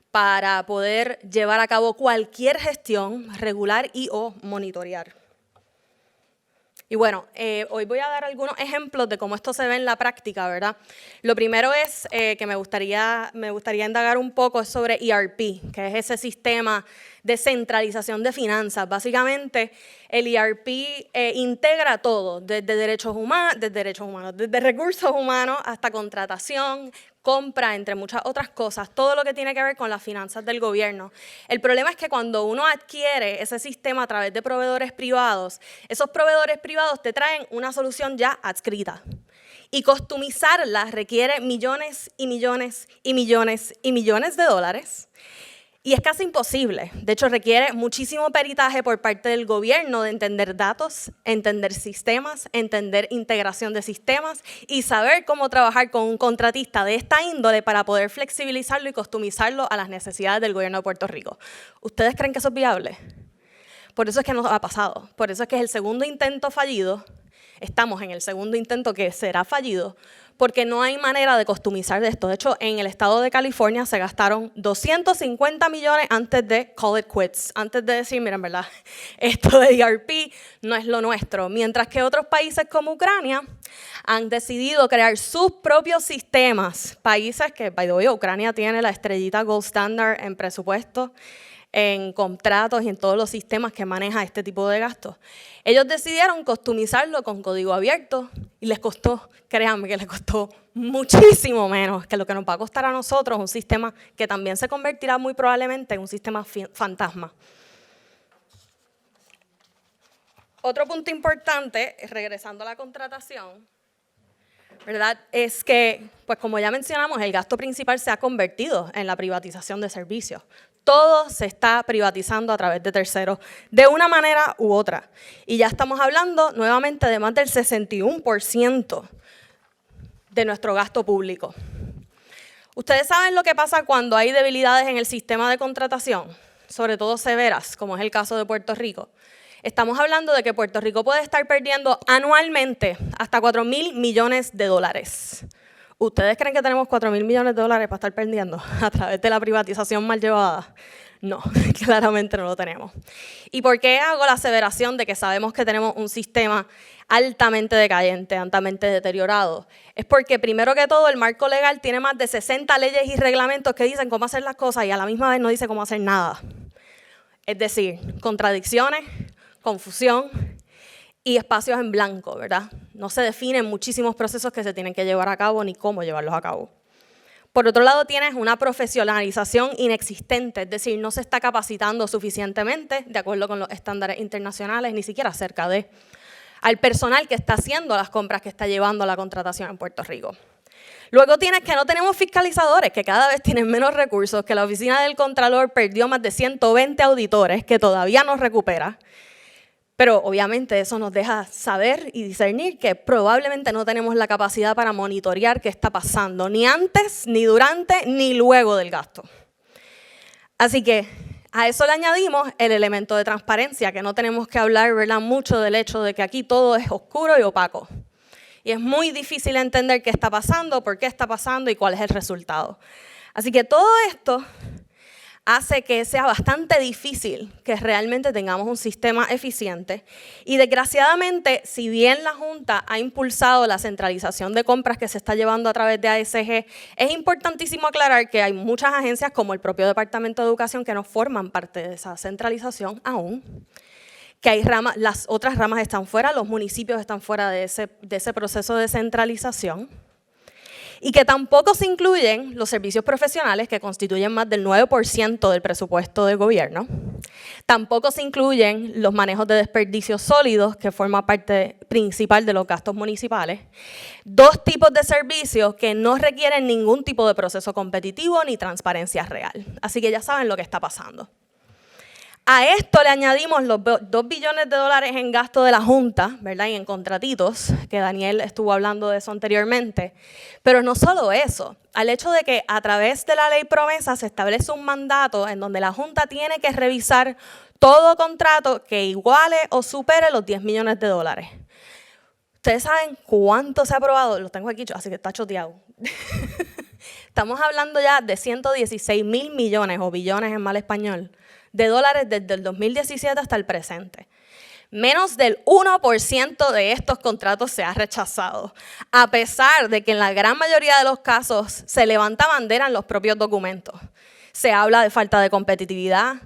para poder llevar a cabo cualquier gestión regular y o monitorear. Y bueno, hoy voy a dar algunos ejemplos de cómo esto se ve en la práctica, ¿verdad? Lo primero es que me gustaría indagar un poco sobre ERP, que es ese sistema de centralización de finanzas. Básicamente, el ERP integra todo, desde recursos humanos hasta contratación, compra, entre muchas otras cosas, todo lo que tiene que ver con las finanzas del gobierno. El problema es que cuando uno adquiere ese sistema a través de proveedores privados, esos proveedores privados te traen una solución ya adscrita. Y customizarla requiere millones y millones y millones y millones de dólares. Y es casi imposible. De hecho, requiere muchísimo peritaje por parte del gobierno de entender datos, entender sistemas, entender integración de sistemas y saber cómo trabajar con un contratista de esta índole para poder flexibilizarlo y customizarlo a las necesidades del gobierno de Puerto Rico. ¿Ustedes creen que eso es viable? Por eso es que nos ha pasado. Por eso es que es el segundo intento fallido estamos en el segundo intento que será fallido, porque no hay manera de customizar de esto. De hecho, en el estado de California se gastaron 250 millones antes de call it quits, antes de decir, miren, ¿verdad? Esto de ERP no es lo nuestro. Mientras que otros países como Ucrania han decidido crear sus propios sistemas. Países que, by the way, Ucrania tiene la estrellita Gold Standard en presupuesto, en contratos y en todos los sistemas que maneja este tipo de gastos. Ellos decidieron customizarlo con código abierto y les costó, créanme que les costó muchísimo menos que lo que nos va a costar a nosotros un sistema que también se convertirá muy probablemente en un sistema fantasma. Otro punto importante, regresando a la contratación, ¿verdad? Es que, pues como ya mencionamos, el gasto principal se ha convertido en la privatización de servicios. Todo se está privatizando a través de terceros, de una manera u otra. Y ya estamos hablando nuevamente de más del 61% de nuestro gasto público. ¿Ustedes saben lo que pasa cuando hay debilidades en el sistema de contratación? Sobre todo severas, como es el caso de Puerto Rico. Estamos hablando de que Puerto Rico puede estar perdiendo anualmente hasta $4,000 millones. ¿Ustedes creen que tenemos $4,000 millones para estar perdiendo a través de la privatización mal llevada? No, claramente no lo tenemos. ¿Y por qué hago la aseveración de que sabemos que tenemos un sistema altamente decadente, altamente deteriorado? Es porque, primero que todo, el marco legal tiene más de 60 leyes y reglamentos que dicen cómo hacer las cosas y a la misma vez no dice cómo hacer nada. Es decir, contradicciones, confusión y espacios en blanco, ¿verdad? No se definen muchísimos procesos que se tienen que llevar a cabo ni cómo llevarlos a cabo. Por otro lado, tienes una profesionalización inexistente, es decir, no se está capacitando suficientemente, de acuerdo con los estándares internacionales, ni siquiera cerca de, al personal que está haciendo las compras, que está llevando la contratación en Puerto Rico. Luego tienes que no tenemos fiscalizadores, que cada vez tienen menos recursos, que la oficina del Contralor perdió más de 120 auditores, que todavía no recupera. Pero obviamente eso nos deja saber y discernir que probablemente no tenemos la capacidad para monitorear qué está pasando, ni antes, ni durante, ni luego del gasto. Así que a eso le añadimos el elemento de transparencia, que no tenemos que hablar, ¿verdad?, mucho del hecho de que aquí todo es oscuro y opaco. Y es muy difícil entender qué está pasando, por qué está pasando y cuál es el resultado. Así que todo esto hace que sea bastante difícil que realmente tengamos un sistema eficiente. Y desgraciadamente, si bien la Junta ha impulsado la centralización de compras que se está llevando a través de ASG, es importantísimo aclarar que hay muchas agencias, como el propio Departamento de Educación, que no forman parte de esa centralización aún. Que hay ramas, las otras ramas están fuera, los municipios están fuera de ese proceso de centralización. Y que tampoco se incluyen los servicios profesionales, que constituyen más del 9% del presupuesto del gobierno. Tampoco se incluyen los manejos de desperdicios sólidos, que forman parte principal de los gastos municipales. Dos tipos de servicios que no requieren ningún tipo de proceso competitivo ni transparencia real. Así que ya saben lo que está pasando. A esto le añadimos los $2 billones en gasto de la Junta, ¿verdad?, y en contratitos, que Daniel estuvo hablando de eso anteriormente. Pero no solo eso, al hecho de que a través de la ley promesa se establece un mandato en donde la Junta tiene que revisar todo contrato que iguale o supere los $10 millones. ¿Ustedes saben cuánto se ha aprobado? Lo tengo aquí, así que está choteado. Estamos hablando ya de 116,000 millones o billones en mal español de dólares desde el 2017 hasta el presente. Menos del 1% de estos contratos se ha rechazado, a pesar de que en la gran mayoría de los casos se levanta bandera en los propios documentos. Se habla de falta de competitividad,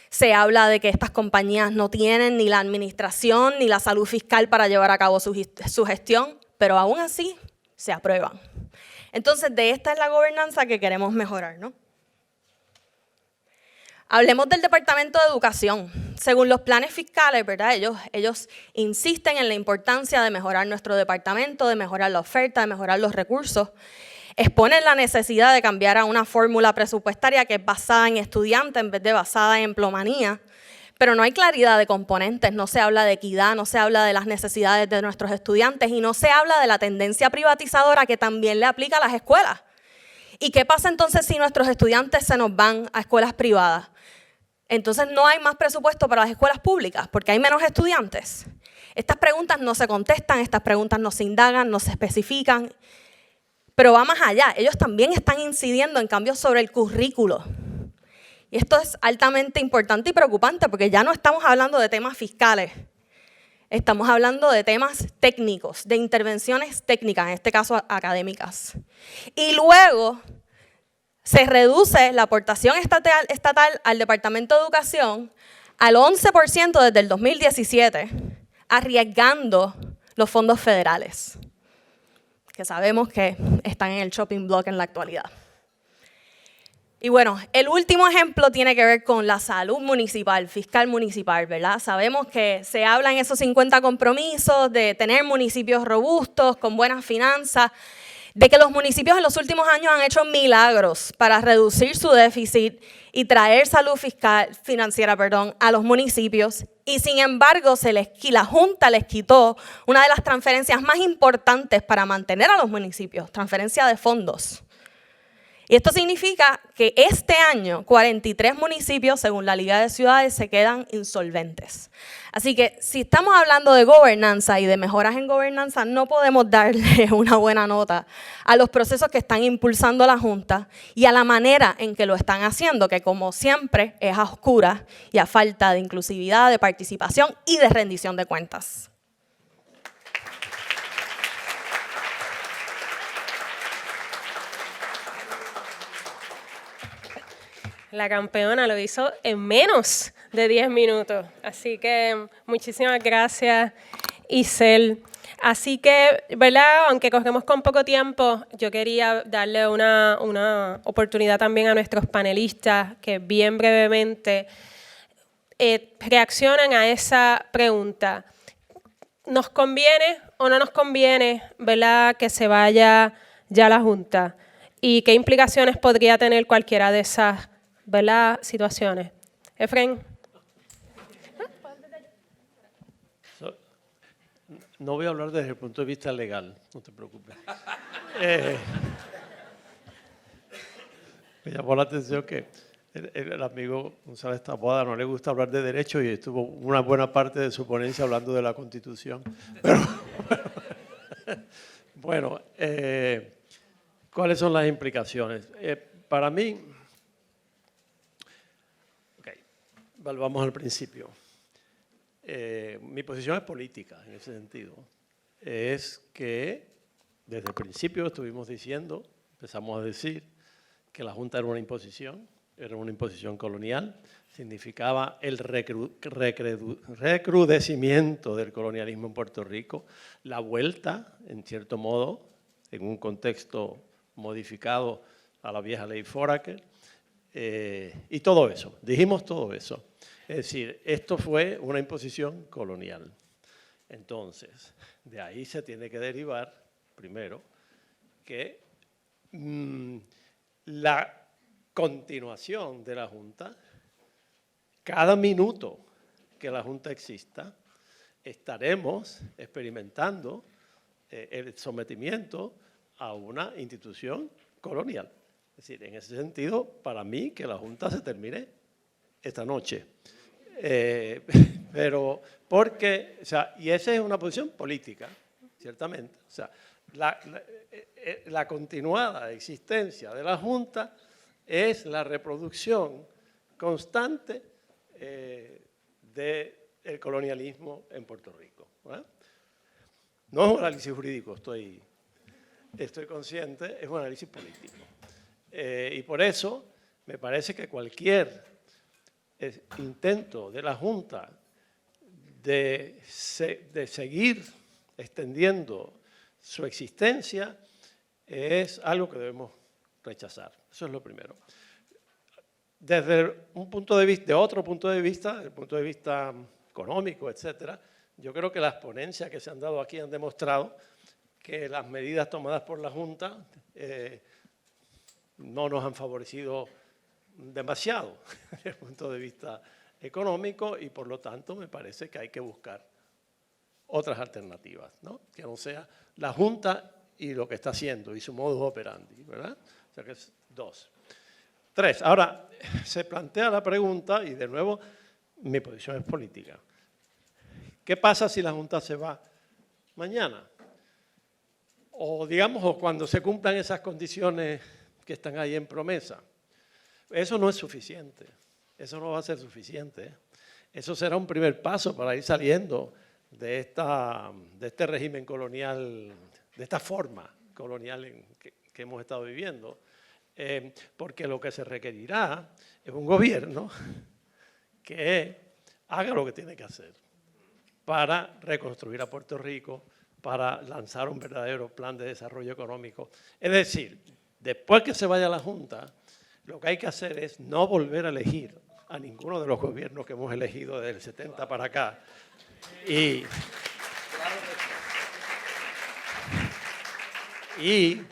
se habla de que estas compañías no tienen ni la administración ni la salud fiscal para llevar a cabo su gestión, pero aún así se aprueban. Entonces, de esta es la gobernanza que queremos mejorar, ¿no? Hablemos del Departamento de Educación. Según los planes fiscales, ¿verdad?, ellos insisten en la importancia de mejorar nuestro departamento, de mejorar la oferta, de mejorar los recursos. Exponen la necesidad de cambiar a una fórmula presupuestaria que es basada en estudiantes en vez de basada en empleomanía. Pero no hay claridad de componentes, no se habla de equidad, no se habla de las necesidades de nuestros estudiantes y no se habla de la tendencia privatizadora que también le aplica a las escuelas. ¿Y qué pasa entonces si nuestros estudiantes se nos van a escuelas privadas? Entonces no hay más presupuesto para las escuelas públicas porque hay menos estudiantes. Estas preguntas no se contestan, estas preguntas no se indagan, no se especifican, pero va más allá. Ellos también están incidiendo en cambios sobre el currículo. Y esto es altamente importante y preocupante porque ya no estamos hablando de temas fiscales. Estamos hablando de temas técnicos, de intervenciones técnicas, en este caso académicas. Y luego se reduce la aportación estatal al Departamento de Educación al 11% desde el 2017, arriesgando los fondos federales, que sabemos que están en el chopping block en la actualidad. Y bueno, el último ejemplo tiene que ver con la salud municipal, fiscal municipal, ¿verdad? Sabemos que se habla en esos 50 compromisos de tener municipios robustos, con buenas finanzas, de que los municipios en los últimos años han hecho milagros para reducir su déficit y traer salud financiera a los municipios. Y sin embargo, la Junta les quitó una de las transferencias más importantes para mantener a los municipios, transferencia de fondos. Y esto significa que este año 43 municipios, según la Liga de Ciudades, se quedan insolventes. Así que si estamos hablando de gobernanza y de mejoras en gobernanza, no podemos darle una buena nota a los procesos que están impulsando la Junta y a la manera en que lo están haciendo, que como siempre es a oscuras y a falta de inclusividad, de participación y de rendición de cuentas. La campeona lo hizo en menos de 10 minutos. Así que muchísimas gracias, Isel. Así que, ¿verdad? Aunque corremos con poco tiempo, yo quería darle una oportunidad también a nuestros panelistas que bien brevemente reaccionan a esa pregunta. ¿Nos conviene o no nos conviene, ¿verdad?, que se vaya ya la Junta? ¿Y qué implicaciones podría tener cualquiera de esas, ¿verdad?, situaciones? Efren. No voy a hablar desde el punto de vista legal, no te preocupes. Me llamó la atención que el amigo González Taboada no le gusta hablar de derecho y estuvo una buena parte de su ponencia hablando de la Constitución. Pero, bueno, ¿cuáles son las implicaciones? Para mí, volvamos al principio. Mi posición es política en ese sentido. Es que desde el principio estuvimos diciendo, empezamos a decir que la Junta era una imposición colonial, significaba el recrudecimiento del colonialismo en Puerto Rico, la vuelta, en cierto modo, en un contexto modificado a la vieja ley Foraker, y todo eso, dijimos todo eso. Es decir, esto fue una imposición colonial. Entonces, de ahí se tiene que derivar, primero, que la continuación de la Junta, cada minuto que la Junta exista, estaremos experimentando el sometimiento a una institución colonial. Es decir, en ese sentido, para mí, que la Junta se termine esta noche. Pero porque, o sea, y esa es una posición política, ciertamente. O sea, la continuada existencia de la Junta es la reproducción constante del colonialismo en Puerto Rico, ¿verdad? No es un análisis jurídico, estoy consciente, es un análisis político. Y por eso me parece que cualquier intento de la Junta de seguir extendiendo su existencia es algo que debemos rechazar. Eso es lo primero. Desde un punto de vista, otro punto de vista, el punto de vista económico, etcétera, yo creo que las ponencias que se han dado aquí han demostrado que las medidas tomadas por la Junta no nos han favorecido demasiado desde el punto de vista económico y por lo tanto me parece que hay que buscar otras alternativas, ¿no? Que no sea la Junta y lo que está haciendo y su modus operandi, ¿verdad? O sea que es 2. 3. Ahora, se plantea la pregunta, y de nuevo, mi posición es política. ¿Qué pasa si la Junta se va mañana? O digamos, o cuando se cumplan esas condiciones que están ahí en promesa. Eso no es suficiente, eso no va a ser suficiente. Eso será un primer paso para ir saliendo de este régimen colonial, de esta forma colonial que hemos estado viviendo. Porque lo que se requerirá es un gobierno que haga lo que tiene que hacer para reconstruir a Puerto Rico, para lanzar un verdadero plan de desarrollo económico. Es decir, después que se vaya la Junta, lo que hay que hacer es no volver a elegir a ninguno de los gobiernos que hemos elegido desde el 70 para acá. Y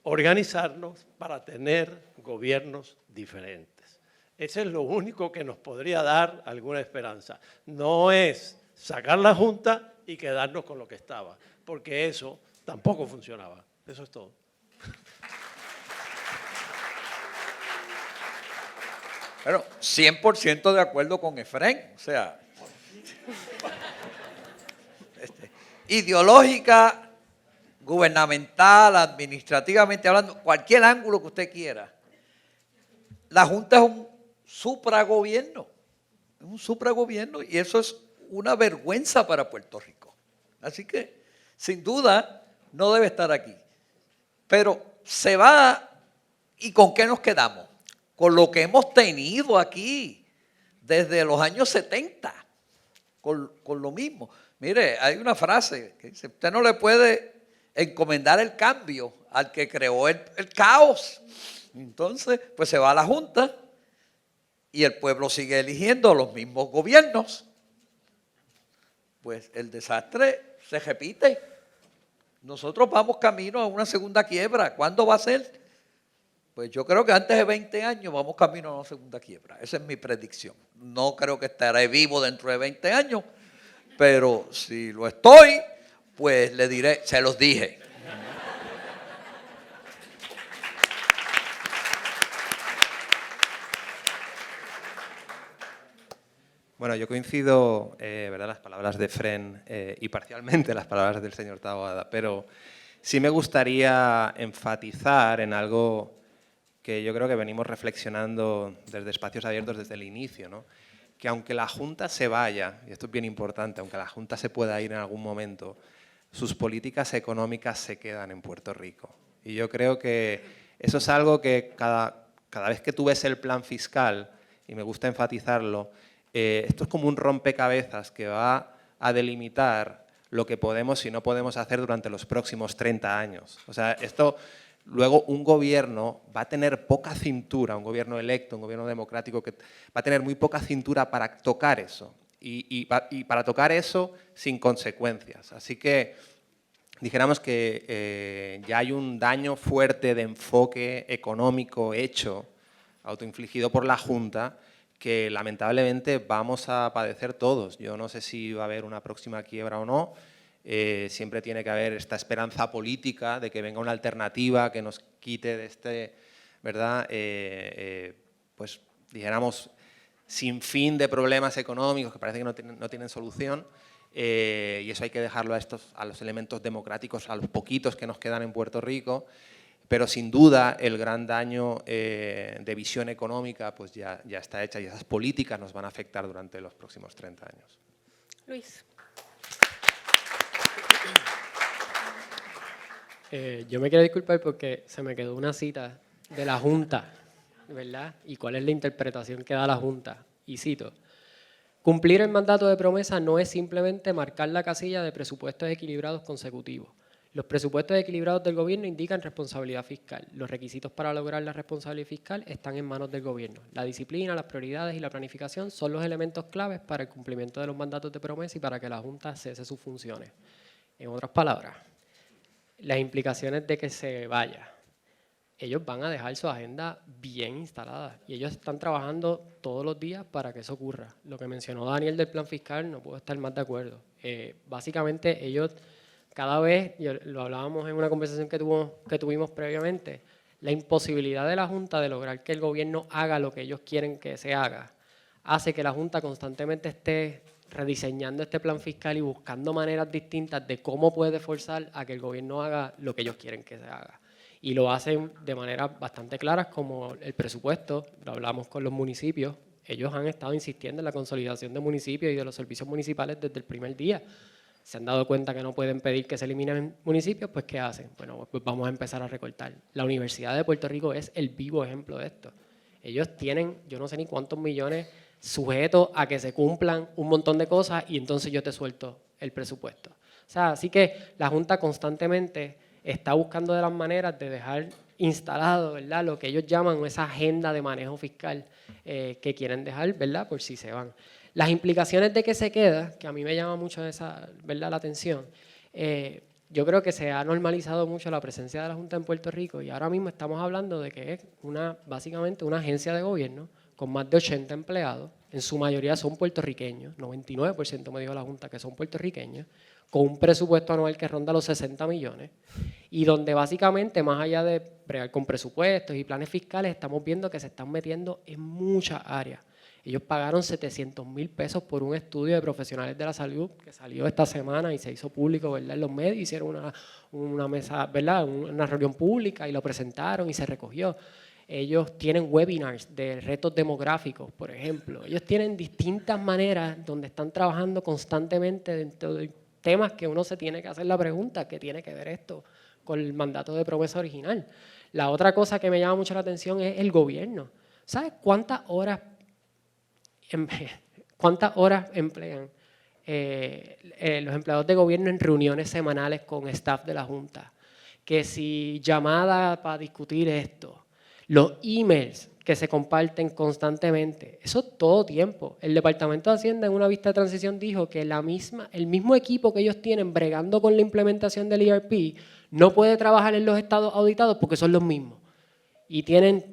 organizarnos para tener gobiernos diferentes. Ese es lo único que nos podría dar alguna esperanza. No es sacar la Junta y quedarnos con lo que estaba, porque eso tampoco funcionaba. Eso es todo. Pero 100% de acuerdo con Efraín, o sea, ideológica, gubernamental, administrativamente hablando, cualquier ángulo que usted quiera. La Junta es un supragobierno, y eso es una vergüenza para Puerto Rico. Así que, sin duda, no debe estar aquí. Pero se va, ¿y con qué nos quedamos? Con lo que hemos tenido aquí desde los años 70, con lo mismo. Mire, hay una frase que dice, usted no le puede encomendar el cambio al que creó el caos. Entonces, pues se va a la Junta y el pueblo sigue eligiendo a los mismos gobiernos. Pues el desastre se repite. Nosotros vamos camino a una segunda quiebra. ¿Cuándo va a ser? Pues yo creo que antes de 20 años vamos camino a una segunda quiebra. Esa es mi predicción. No creo que estaré vivo dentro de 20 años, pero si lo estoy, pues le diré, se los dije. Bueno, yo coincido, ¿verdad?, las palabras de Fren y parcialmente las palabras del señor Taboada, pero sí me gustaría enfatizar en algo que yo creo que venimos reflexionando desde Espacios Abiertos desde el inicio, ¿no? Que aunque la Junta se vaya, y esto es bien importante, aunque la Junta se pueda ir en algún momento, sus políticas económicas se quedan en Puerto Rico. Y yo creo que eso es algo que cada vez que tú ves el plan fiscal, y me gusta enfatizarlo, esto es como un rompecabezas que va a delimitar lo que podemos y no podemos hacer durante los próximos 30 años. O sea, esto... Luego, un gobierno va a tener poca cintura, un gobierno electo, un gobierno democrático, que va a tener muy poca cintura para tocar eso. Y para tocar eso sin consecuencias. Así que dijéramos que ya hay un daño fuerte de enfoque económico hecho, autoinfligido por la Junta, que lamentablemente vamos a padecer todos. Yo no sé si va a haber una próxima quiebra o no. Siempre tiene que haber esta esperanza política de que venga una alternativa que nos quite de este, ¿verdad?, pues dijéramos, sin fin de problemas económicos que parece que no tienen solución, y eso hay que dejarlo a los elementos democráticos, a los poquitos que nos quedan en Puerto Rico, pero sin duda el gran daño de visión económica pues ya está hecha y esas políticas nos van a afectar durante los próximos 30 años. Luis. Yo me quiero disculpar porque se me quedó una cita de la Junta, ¿verdad? Y cuál es la interpretación que da la Junta. Y cito, cumplir el mandato de promesa no es simplemente marcar la casilla de presupuestos equilibrados consecutivos. Los presupuestos equilibrados del gobierno indican responsabilidad fiscal. Los requisitos para lograr la responsabilidad fiscal están en manos del gobierno. La disciplina, las prioridades y la planificación son los elementos claves para el cumplimiento de los mandatos de promesa y para que la Junta cese sus funciones. En otras palabras, las implicaciones de que se vaya. Ellos van a dejar su agenda bien instalada y ellos están trabajando todos los días para que eso ocurra. Lo que mencionó Daniel del plan fiscal, no puedo estar más de acuerdo. Básicamente ellos cada vez, lo hablábamos en una conversación que tuvimos previamente, la imposibilidad de la Junta de lograr que el gobierno haga lo que ellos quieren que se haga, hace que la Junta constantemente esté rediseñando este plan fiscal y buscando maneras distintas de cómo puede forzar a que el gobierno haga lo que ellos quieren que se haga. Y lo hacen de maneras bastante claras, como el presupuesto, lo hablamos con los municipios, ellos han estado insistiendo en la consolidación de municipios y de los servicios municipales desde el primer día. Se han dado cuenta que no pueden pedir que se eliminen municipios, pues ¿qué hacen? Bueno, pues vamos a empezar a recortar. La Universidad de Puerto Rico es el vivo ejemplo de esto. Ellos tienen, yo no sé ni cuántos millones sujetos a que se cumplan un montón de cosas y entonces yo te suelto el presupuesto. O sea, así que la Junta constantemente está buscando de las maneras de dejar instalado, ¿verdad?, lo que ellos llaman esa agenda de manejo fiscal que quieren dejar, ¿verdad?, por si se van. Las implicaciones de que se queda, que a mí me llama mucho esa, ¿verdad?, la atención, yo creo que se ha normalizado mucho la presencia de la Junta en Puerto Rico y ahora mismo estamos hablando de que es básicamente una agencia de gobierno con más de 80 empleados, en su mayoría son puertorriqueños, 99% me dijo la Junta que son puertorriqueños, con un presupuesto anual que ronda los 60 millones, y donde básicamente, más allá de bregar con presupuestos y planes fiscales, estamos viendo que se están metiendo en muchas áreas. Ellos pagaron 700,000 pesos por un estudio de profesionales de la salud que salió esta semana y se hizo público, ¿verdad?, en los medios, hicieron una mesa, ¿verdad?, una reunión pública y lo presentaron y se recogió. Ellos tienen webinars de retos demográficos, por ejemplo. Ellos tienen distintas maneras donde están trabajando constantemente dentro de temas que uno se tiene que hacer la pregunta, ¿qué tiene que ver esto con el mandato de promesa original? La otra cosa que me llama mucho la atención es el gobierno. ¿Sabes cuántas horas emplean los empleados de gobierno en reuniones semanales con staff de la Junta? Que si llamada para discutir esto, los emails que se comparten constantemente, eso todo tiempo. El Departamento de Hacienda en una vista de transición dijo que el mismo equipo que ellos tienen bregando con la implementación del ERP no puede trabajar en los estados auditados porque son los mismos. Y tienen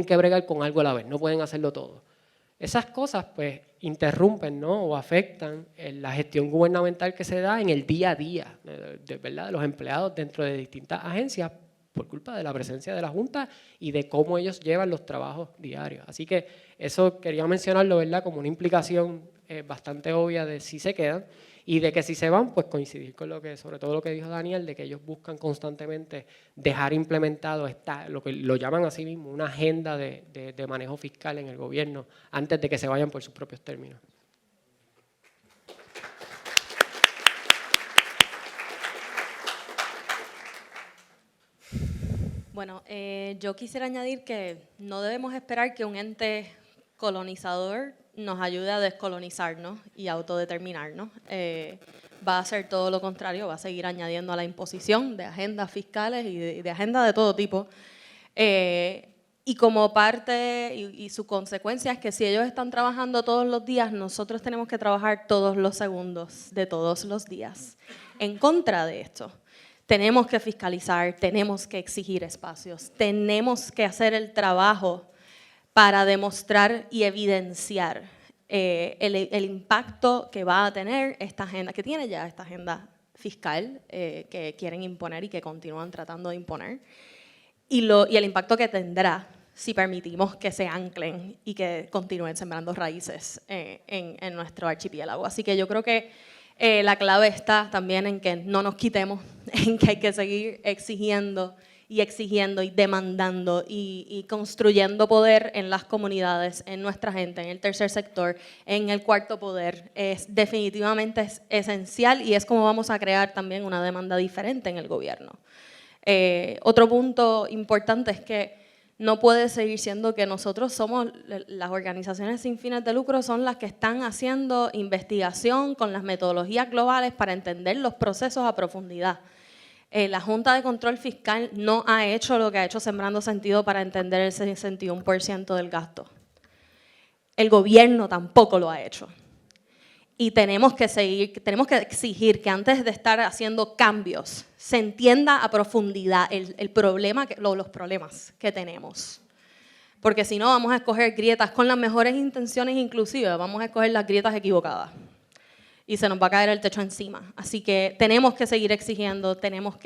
que bregar con algo a la vez, no pueden hacerlo todo. Esas cosas pues interrumpen, ¿no?, o afectan la gestión gubernamental que se da en el día a día, ¿verdad?, de los empleados dentro de distintas agencias por culpa de la presencia de la Junta y de cómo ellos llevan los trabajos diarios. Así que eso quería mencionarlo, ¿verdad?, como una implicación bastante obvia de si se quedan y de que si se van, pues coincidir con sobre todo lo que dijo Daniel, de que ellos buscan constantemente dejar implementado lo que lo llaman así mismo, una agenda de manejo fiscal en el gobierno antes de que se vayan por sus propios términos. Bueno, yo quisiera añadir que no debemos esperar que un ente colonizador nos ayude a descolonizarnos y autodeterminarnos. Va a hacer todo lo contrario, va a seguir añadiendo a la imposición de agendas fiscales y de agendas de todo tipo. Y como parte y su consecuencia es que si ellos están trabajando todos los días, nosotros tenemos que trabajar todos los segundos de todos los días en contra de esto. Tenemos que fiscalizar, tenemos que exigir espacios, tenemos que hacer el trabajo para demostrar y evidenciar el impacto que va a tener esta agenda, que tiene ya esta agenda fiscal que quieren imponer y que continúan tratando de imponer, y el impacto que tendrá si permitimos que se anclen y que continúen sembrando raíces en nuestro archipiélago. Así que yo creo que la clave está también en que no nos quitemos, en que hay que seguir exigiendo y demandando y construyendo poder en las comunidades, en nuestra gente, en el tercer sector, en el cuarto poder. Definitivamente es esencial y es como vamos a crear también una demanda diferente en el gobierno. Otro punto importante es que no puede seguir siendo que nosotros somos, las organizaciones sin fines de lucro son las que están haciendo investigación con las metodologías globales para entender los procesos a profundidad. La Junta de Control Fiscal no ha hecho lo que ha hecho Sembrando Sentido para entender el 61% del gasto. El gobierno tampoco lo ha hecho. Y tenemos que exigir que antes de estar haciendo cambios, se entienda a profundidad los problemas que tenemos. Porque si no, vamos a escoger grietas con las mejores intenciones inclusive, vamos a escoger las grietas equivocadas. y se nos va a caer el techo encima. Así que tenemos que seguir exigiendo,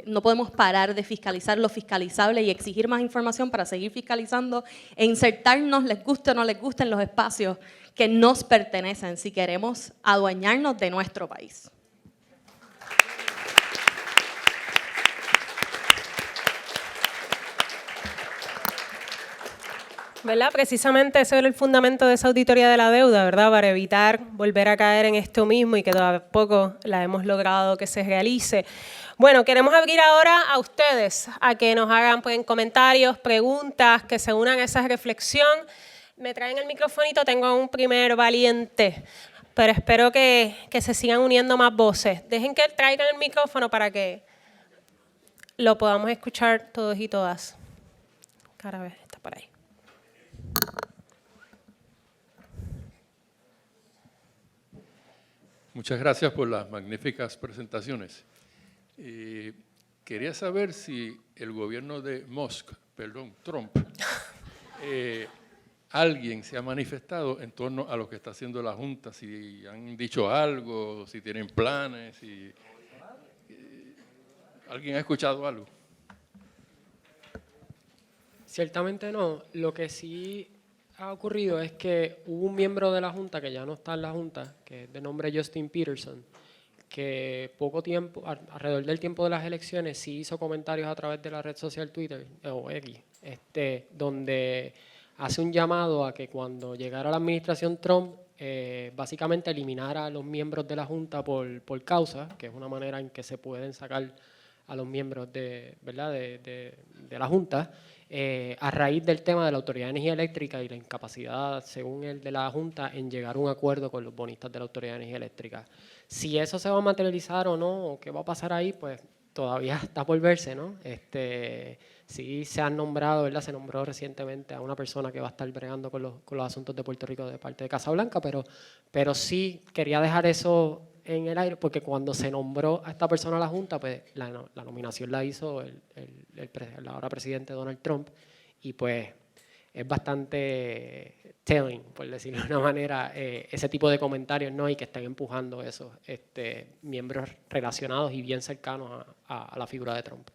no podemos parar de fiscalizar lo fiscalizable y exigir más información para seguir fiscalizando e insertarnos, les guste o no les guste, en los espacios que nos pertenecen si queremos adueñarnos de nuestro país. ¿Verdad? Precisamente ese era el fundamento de esa auditoría de la deuda, ¿verdad? Para evitar volver a caer en esto mismo y que tampoco la hemos logrado que se realice. Bueno, queremos abrir ahora a ustedes a que nos hagan pues, comentarios, preguntas, que se unan a esa reflexión. Me traen el microfonito, tengo un primer valiente, pero espero que se sigan uniendo más voces. Dejen que traigan el micrófono para que lo podamos escuchar todos y todas. Cara, a ver, está por ahí. Muchas gracias por las magníficas presentaciones. Quería saber si el gobierno de Trump, alguien se ha manifestado en torno a lo que está haciendo la Junta, si han dicho algo, si tienen planes, si alguien ha escuchado algo. Ciertamente no. Lo que sí ha ocurrido es que hubo un miembro de la Junta, que ya no está en la Junta, que es de nombre Justin Peterson, que poco tiempo, alrededor del tiempo de las elecciones, sí hizo comentarios a través de la red social Twitter, o X, donde hace un llamado a que cuando llegara la administración Trump, básicamente eliminara a los miembros de la Junta por causa, que es una manera en que se pueden sacar a los miembros de la Junta, a raíz del tema de la Autoridad de Energía Eléctrica y la incapacidad, según él, de la Junta en llegar a un acuerdo con los bonistas de la Autoridad de Energía Eléctrica. Si eso se va a materializar o no, o qué va a pasar ahí, pues todavía está por verse, ¿no? Sí se han nombrado, ¿verdad? Se nombró recientemente a una persona que va a estar bregando con los asuntos de Puerto Rico de parte de Casa Blanca, pero sí quería dejar eso en el aire, porque cuando se nombró a esta persona a la Junta, pues la nominación la hizo el ahora presidente Donald Trump, y pues es bastante telling, por decirlo de una manera, ese tipo de comentarios, ¿no? Y que estén empujando esos miembros relacionados y bien cercanos a la figura de Trump.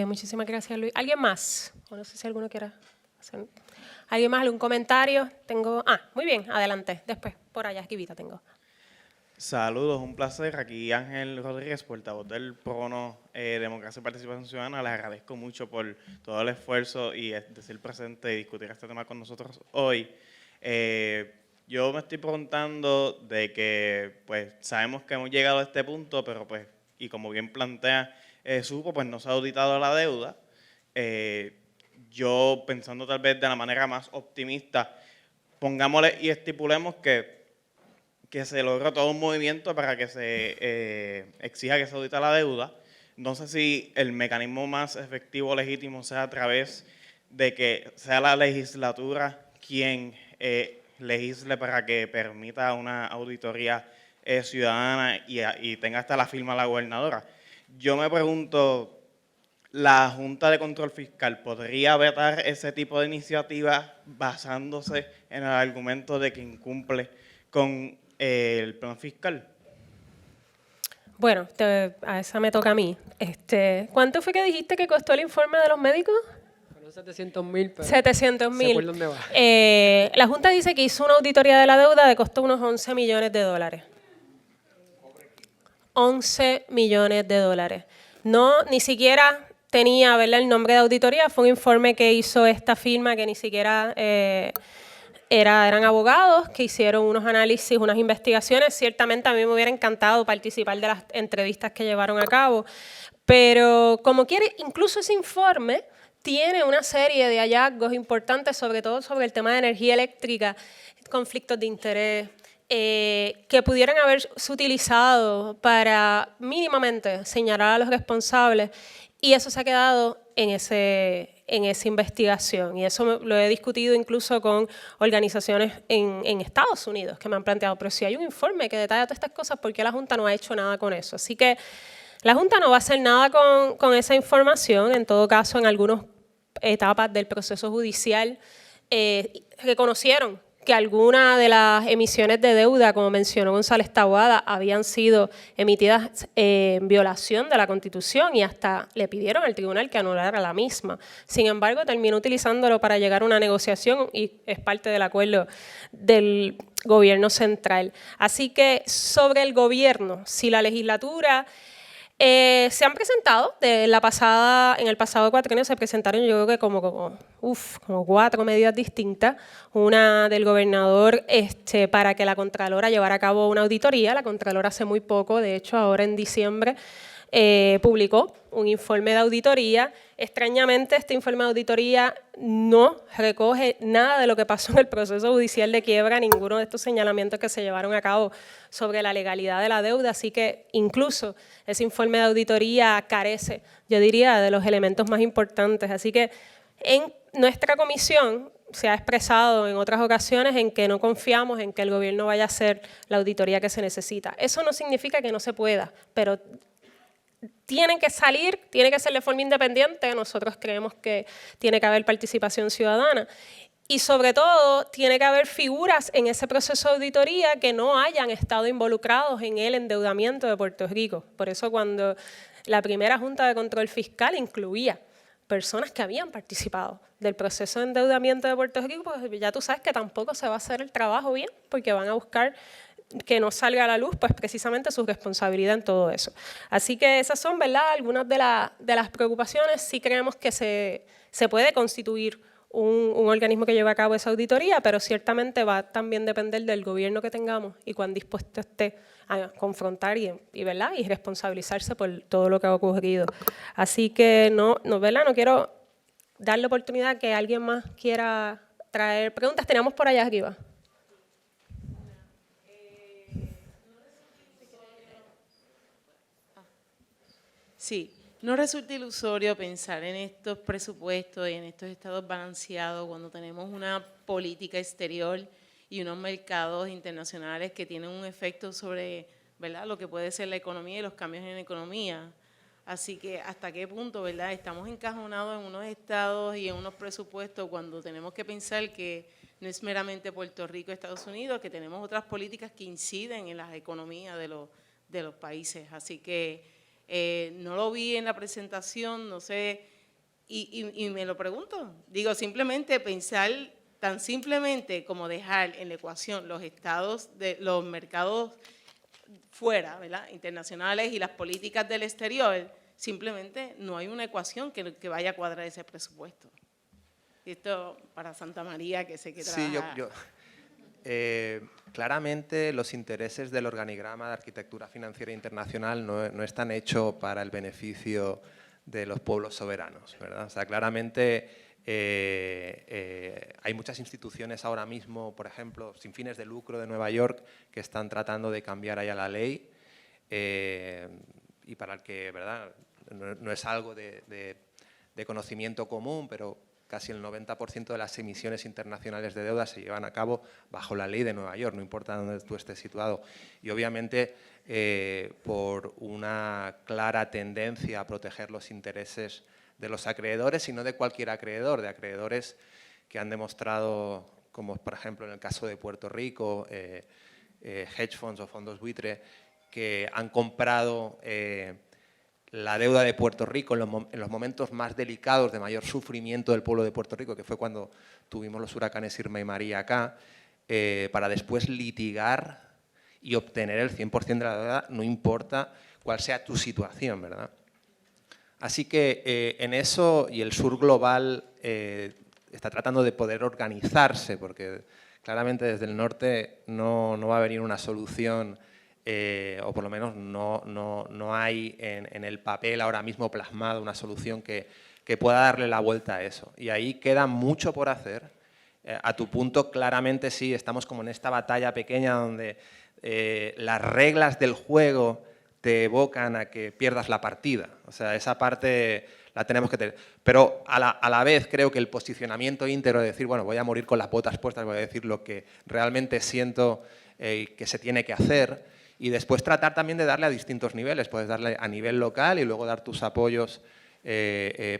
Muchísimas gracias, Luis. ¿Alguien más? O no sé si alguno quiera hacer. ¿Alguien más? ¿Algún comentario? Tengo. Muy bien, adelante. Después, por allá, esquivita tengo. Saludos, un placer. Aquí Ángel Rodríguez, portavoz del PROBONO Democracia y Participación Ciudadana. Les agradezco mucho por todo el esfuerzo y decir presente y discutir este tema con nosotros hoy. Yo me estoy preguntando de que, pues, sabemos que hemos llegado a este punto, pero, pues, y como bien plantea Supo, pues no se ha auditado la deuda. Yo, pensando tal vez de la manera más optimista, pongámosle y estipulemos que se logra todo un movimiento para que se exija que se audite la deuda. No sé si el mecanismo más efectivo, legítimo, sea a través de que sea la legislatura quien legisle para que permita una auditoría ciudadana y tenga hasta la firma de la gobernadora. Yo me pregunto, ¿la Junta de Control Fiscal podría vetar ese tipo de iniciativas basándose en el argumento de que incumple con el plan fiscal? Bueno, a esa me toca a mí. ¿Cuánto fue que dijiste que costó el informe de los médicos? Fueron 700,000, pero 700,000. sé por dónde va. La Junta dice que hizo una auditoría de la deuda de costó unos $11 millones. 11 millones de dólares. No, ni siquiera tenía, ¿verdad?, el nombre de auditoría. Fue un informe que hizo esta firma que ni siquiera eran abogados que hicieron unos análisis, unas investigaciones. Ciertamente a mí me hubiera encantado participar de las entrevistas que llevaron a cabo, pero como quiere, incluso ese informe tiene una serie de hallazgos importantes, sobre todo sobre el tema de energía eléctrica, conflictos de interés, que pudieran haberse utilizado para mínimamente señalar a los responsables, y eso se ha quedado en esa investigación, y eso lo he discutido incluso con organizaciones en Estados Unidos que me han planteado, pero si hay un informe que detalla todas estas cosas, ¿por qué la Junta no ha hecho nada con eso? Así que la Junta no va a hacer nada con esa información. En todo caso, en algunas etapas del proceso judicial reconocieron que algunas de las emisiones de deuda, como mencionó González Taboada, habían sido emitidas en violación de la Constitución y hasta le pidieron al tribunal que anulara la misma. Sin embargo, terminó utilizándolo para llegar a una negociación y es parte del acuerdo del gobierno central. Así que sobre el gobierno, si la legislatura... se han presentado, en el pasado cuatrienio se presentaron yo creo que como 4 medidas distintas, una del gobernador para que la Contralora llevara a cabo una auditoría. La Contralora hace muy poco, de hecho ahora en diciembre, publicó un informe de auditoría. Extrañamente, este informe de auditoría no recoge nada de lo que pasó en el proceso judicial de quiebra, ninguno de estos señalamientos que se llevaron a cabo sobre la legalidad de la deuda, así que incluso ese informe de auditoría carece, yo diría, de los elementos más importantes. Así que en nuestra comisión se ha expresado en otras ocasiones en que no confiamos en que el gobierno vaya a hacer la auditoría que se necesita. Eso no significa que no se pueda, pero tienen que salir, tiene que ser de forma independiente. Nosotros creemos que tiene que haber participación ciudadana y sobre todo tiene que haber figuras en ese proceso de auditoría que no hayan estado involucrados en el endeudamiento de Puerto Rico. Por eso cuando la primera Junta de Control Fiscal incluía personas que habían participado del proceso de endeudamiento de Puerto Rico, pues ya tú sabes que tampoco se va a hacer el trabajo bien porque van a buscar que no salga a la luz, pues precisamente su responsabilidad en todo eso. Así que esas son, ¿verdad?, algunas de las preocupaciones. Sí creemos que se puede constituir un organismo que lleve a cabo esa auditoría, pero ciertamente va a también depender del gobierno que tengamos y cuán dispuesto esté a confrontar y ¿verdad?, y responsabilizarse por todo lo que ha ocurrido. Así que ¿verdad?, no quiero dar la oportunidad que alguien más quiera traer preguntas. Teníamos por allá arriba. Sí, no resulta ilusorio pensar en estos presupuestos y en estos estados balanceados cuando tenemos una política exterior y unos mercados internacionales que tienen un efecto sobre, ¿verdad?, lo que puede ser la economía y los cambios en la economía. Así que hasta qué punto, ¿verdad?, estamos encajonados en unos estados y en unos presupuestos cuando tenemos que pensar que no es meramente Puerto Rico, Estados Unidos, que tenemos otras políticas que inciden en las economías de los países. Así que no lo vi en la presentación, no sé, y me lo pregunto. Digo, simplemente pensar tan simplemente como dejar en la ecuación los estados, los mercados fuera, ¿verdad?, internacionales y las políticas del exterior, simplemente no hay una ecuación que vaya a cuadrar ese presupuesto. Y esto para Santa María, que sé que trabaja... Sí, claramente los intereses del organigrama de arquitectura financiera internacional no están hechos para el beneficio de los pueblos soberanos, ¿verdad? O sea, claramente hay muchas instituciones ahora mismo, por ejemplo, sin fines de lucro de Nueva York, que están tratando de cambiar allá la ley y para el que, ¿verdad?, no es algo de conocimiento común, pero casi el 90% de las emisiones internacionales de deuda se llevan a cabo bajo la ley de Nueva York, no importa dónde tú estés situado. Y obviamente por una clara tendencia a proteger los intereses de los acreedores y no de cualquier acreedor, de acreedores que han demostrado, como por ejemplo en el caso de Puerto Rico, hedge funds o fondos buitre, que han comprado la deuda de Puerto Rico en los momentos más delicados de mayor sufrimiento del pueblo de Puerto Rico, que fue cuando tuvimos los huracanes Irma y María acá, para después litigar y obtener el 100% de la deuda, no importa cuál sea tu situación, ¿verdad? Así que en eso, y el sur global está tratando de poder organizarse, porque claramente desde el norte no va a venir una solución, o por lo menos no hay en el papel ahora mismo plasmado una solución que pueda darle la vuelta a eso. Y ahí queda mucho por hacer. A tu punto, claramente sí, estamos como en esta batalla pequeña donde las reglas del juego te evocan a que pierdas la partida. O sea, esa parte la tenemos que tener. Pero a la vez creo que el posicionamiento íntegro de decir, bueno, voy a morir con las botas puestas, voy a decir lo que realmente siento que se tiene que hacer, y después tratar también de darle a distintos niveles. Puedes darle a nivel local y luego dar tus apoyos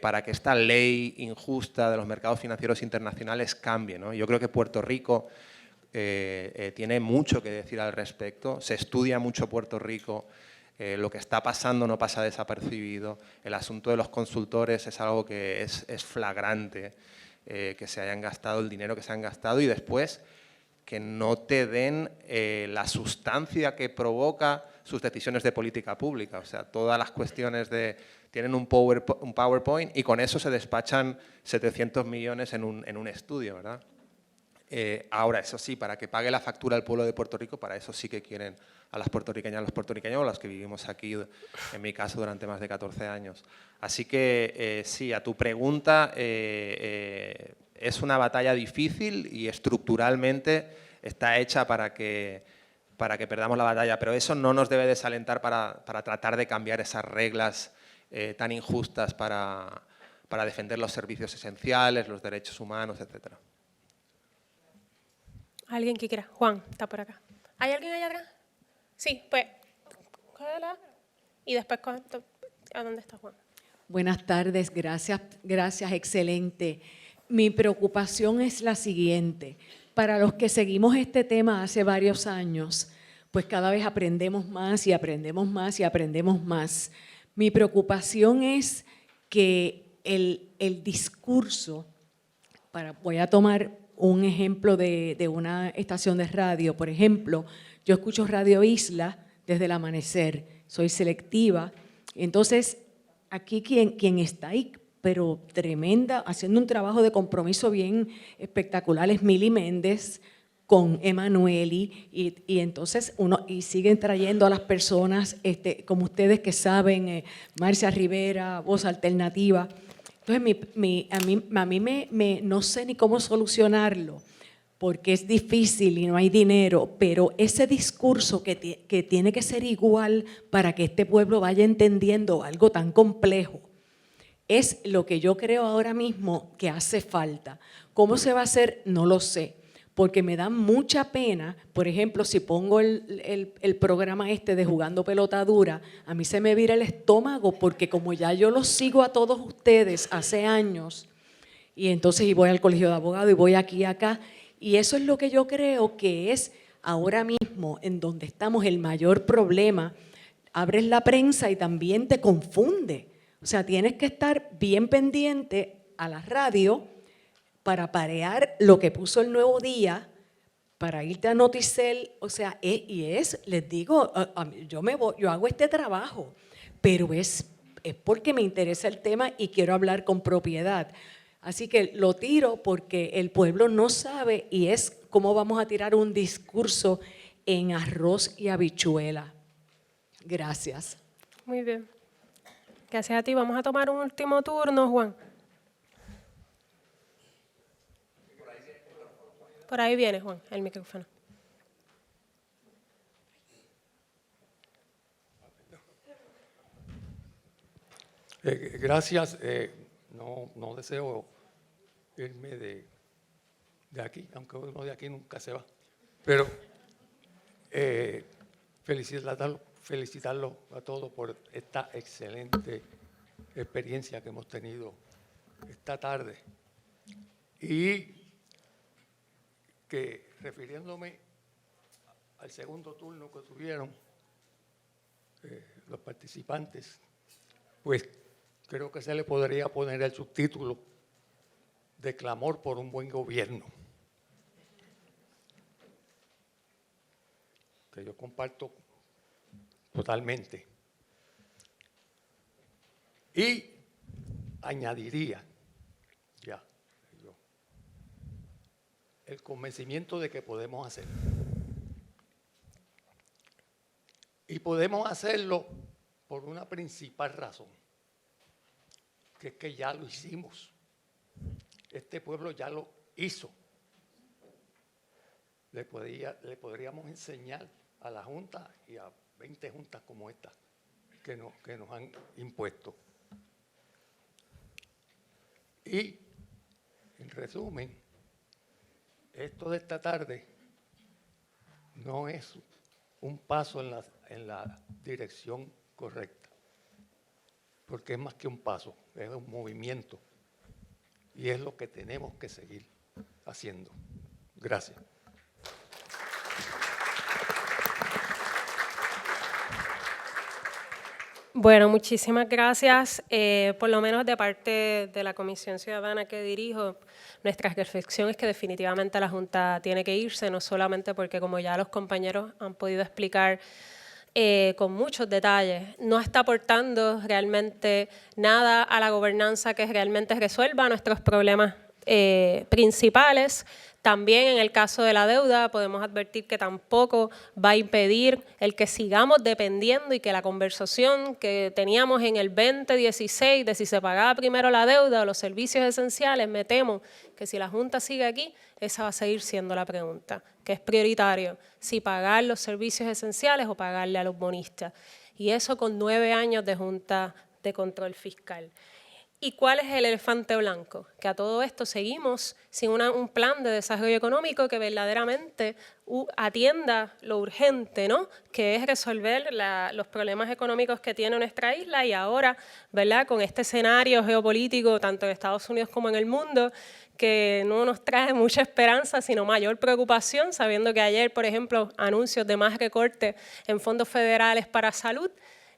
para que esta ley injusta de los mercados financieros internacionales cambie, ¿no? Yo creo que Puerto Rico, tiene mucho que decir al respecto, se estudia mucho Puerto Rico, lo que está pasando no pasa desapercibido, el asunto de los consultores es algo que es flagrante, que se hayan gastado el dinero que se han gastado y después que no te den la sustancia que provoca sus decisiones de política pública. O sea, todas las cuestiones de... Tienen un PowerPoint y con eso se despachan 700 millones en un estudio, ¿verdad? Ahora, eso sí, para que pague la factura el pueblo de Puerto Rico, para eso sí que quieren a las puertorriqueñas, a los puertorriqueños, o los que vivimos aquí, en mi caso, durante más de 14 años. Así que, sí, a tu pregunta, es una batalla difícil y estructuralmente está hecha para que perdamos la batalla, pero eso no nos debe desalentar para tratar de cambiar esas reglas tan injustas para defender los servicios esenciales, los derechos humanos, etcétera. ¿Alguien que quiera? Juan, está por acá. ¿Hay alguien allá atrás? Sí, pues, cógela. Y después, ¿a dónde está Juan? Buenas tardes, gracias, excelente. Mi preocupación es la siguiente. Para los que seguimos este tema hace varios años, pues cada vez aprendemos más y aprendemos más y aprendemos más. Mi preocupación es que el discurso, voy a tomar un ejemplo de una estación de radio, por ejemplo, yo escucho Radio Isla desde el amanecer, soy selectiva, entonces aquí quien está ahí, pero tremenda, haciendo un trabajo de compromiso bien espectacular es Mili Méndez con Emanueli y entonces y siguen trayendo a las personas como ustedes que saben, Marcia Rivera, Voz Alternativa. Entonces a mí no sé ni cómo solucionarlo porque es difícil y no hay dinero, pero ese discurso que tiene que ser igual para que este pueblo vaya entendiendo algo tan complejo, es lo que yo creo ahora mismo que hace falta. ¿Cómo se va a hacer? No lo sé, porque me da mucha pena. Por ejemplo, si pongo el programa de Jugando Pelota Dura, a mí se me vira el estómago porque como ya yo los sigo a todos ustedes hace años, y entonces y voy al colegio de abogados y voy aquí y acá, y eso es lo que yo creo que es ahora mismo en donde estamos el mayor problema. Abres la prensa y también te confunde. O sea, tienes que estar bien pendiente a la radio para parear lo que puso el Nuevo Día, para irte a Noticel, o sea, les digo, yo hago este trabajo, pero es porque me interesa el tema y quiero hablar con propiedad. Así que lo tiro porque el pueblo no sabe y es cómo vamos a tirar un discurso en arroz y habichuela. Gracias. Muy bien. Gracias a ti. Vamos a tomar un último turno, Juan. Por ahí viene, Juan, el micrófono. Gracias. No deseo irme de aquí, aunque uno de aquí nunca se va. Pero felicitarlo a todos por esta excelente experiencia que hemos tenido esta tarde. Y que, refiriéndome al segundo turno que tuvieron los participantes, pues creo que se le podría poner el subtítulo de clamor por un buen gobierno, que yo comparto totalmente. Y añadiría el convencimiento de que podemos hacerlo. Y podemos hacerlo por una principal razón, que es que ya lo hicimos. Este pueblo ya lo hizo. Le podríamos enseñar a la Junta y a 20 juntas como esta que nos han impuesto. Y, en resumen, esto de esta tarde no es un paso en la dirección correcta, porque es más que un paso, es un movimiento y es lo que tenemos que seguir haciendo. Gracias. Bueno, muchísimas gracias. Por lo menos de parte de la Comisión Ciudadana que dirijo, nuestra reflexión es que definitivamente la Junta tiene que irse, no solamente porque, como ya los compañeros han podido explicar con muchos detalles, no está aportando realmente nada a la gobernanza que realmente resuelva nuestros problemas principales. También en el caso de la deuda podemos advertir que tampoco va a impedir el que sigamos dependiendo y que la conversación que teníamos en el 2016 de si se pagaba primero la deuda o los servicios esenciales, me temo que si la Junta sigue aquí, esa va a seguir siendo la pregunta, que es prioritario, si pagar los servicios esenciales o pagarle a los bonistas. Y eso con 9 años de Junta de Control Fiscal. ¿Y cuál es el elefante blanco? Que a todo esto seguimos sin un plan de desarrollo económico que verdaderamente atienda lo urgente, ¿no? Que es resolver los problemas económicos que tiene nuestra isla y ahora, ¿verdad? Con este escenario geopolítico, tanto en Estados Unidos como en el mundo, que no nos trae mucha esperanza, sino mayor preocupación, sabiendo que ayer, por ejemplo, anuncios de más recortes en fondos federales para salud.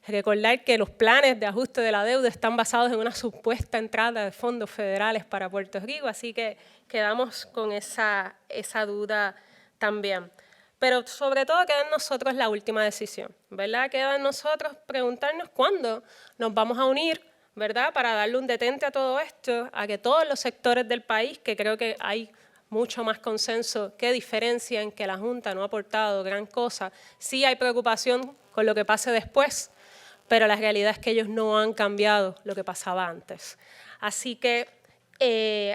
Recordar que los planes de ajuste de la deuda están basados en una supuesta entrada de fondos federales para Puerto Rico, así que quedamos con esa duda también. Pero sobre todo queda en nosotros la última decisión, ¿verdad? Queda en nosotros preguntarnos cuándo nos vamos a unir, ¿verdad? Para darle un detente a todo esto, a que todos los sectores del país, que creo que hay mucho más consenso que diferencia en que la Junta no ha aportado gran cosa, sí hay preocupación con lo que pase después, pero la realidad es que ellos no han cambiado lo que pasaba antes. Así que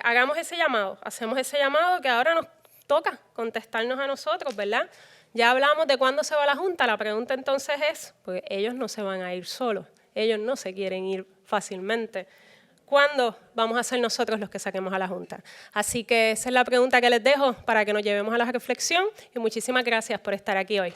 hagamos ese llamado, hacemos ese llamado que ahora nos toca contestarnos a nosotros, ¿verdad? Ya hablamos de cuándo se va la Junta, la pregunta entonces es, porque ellos no se van a ir solos, ellos no se quieren ir fácilmente. ¿Cuándo vamos a ser nosotros los que saquemos a la Junta? Así que esa es la pregunta que les dejo para que nos llevemos a la reflexión y muchísimas gracias por estar aquí hoy.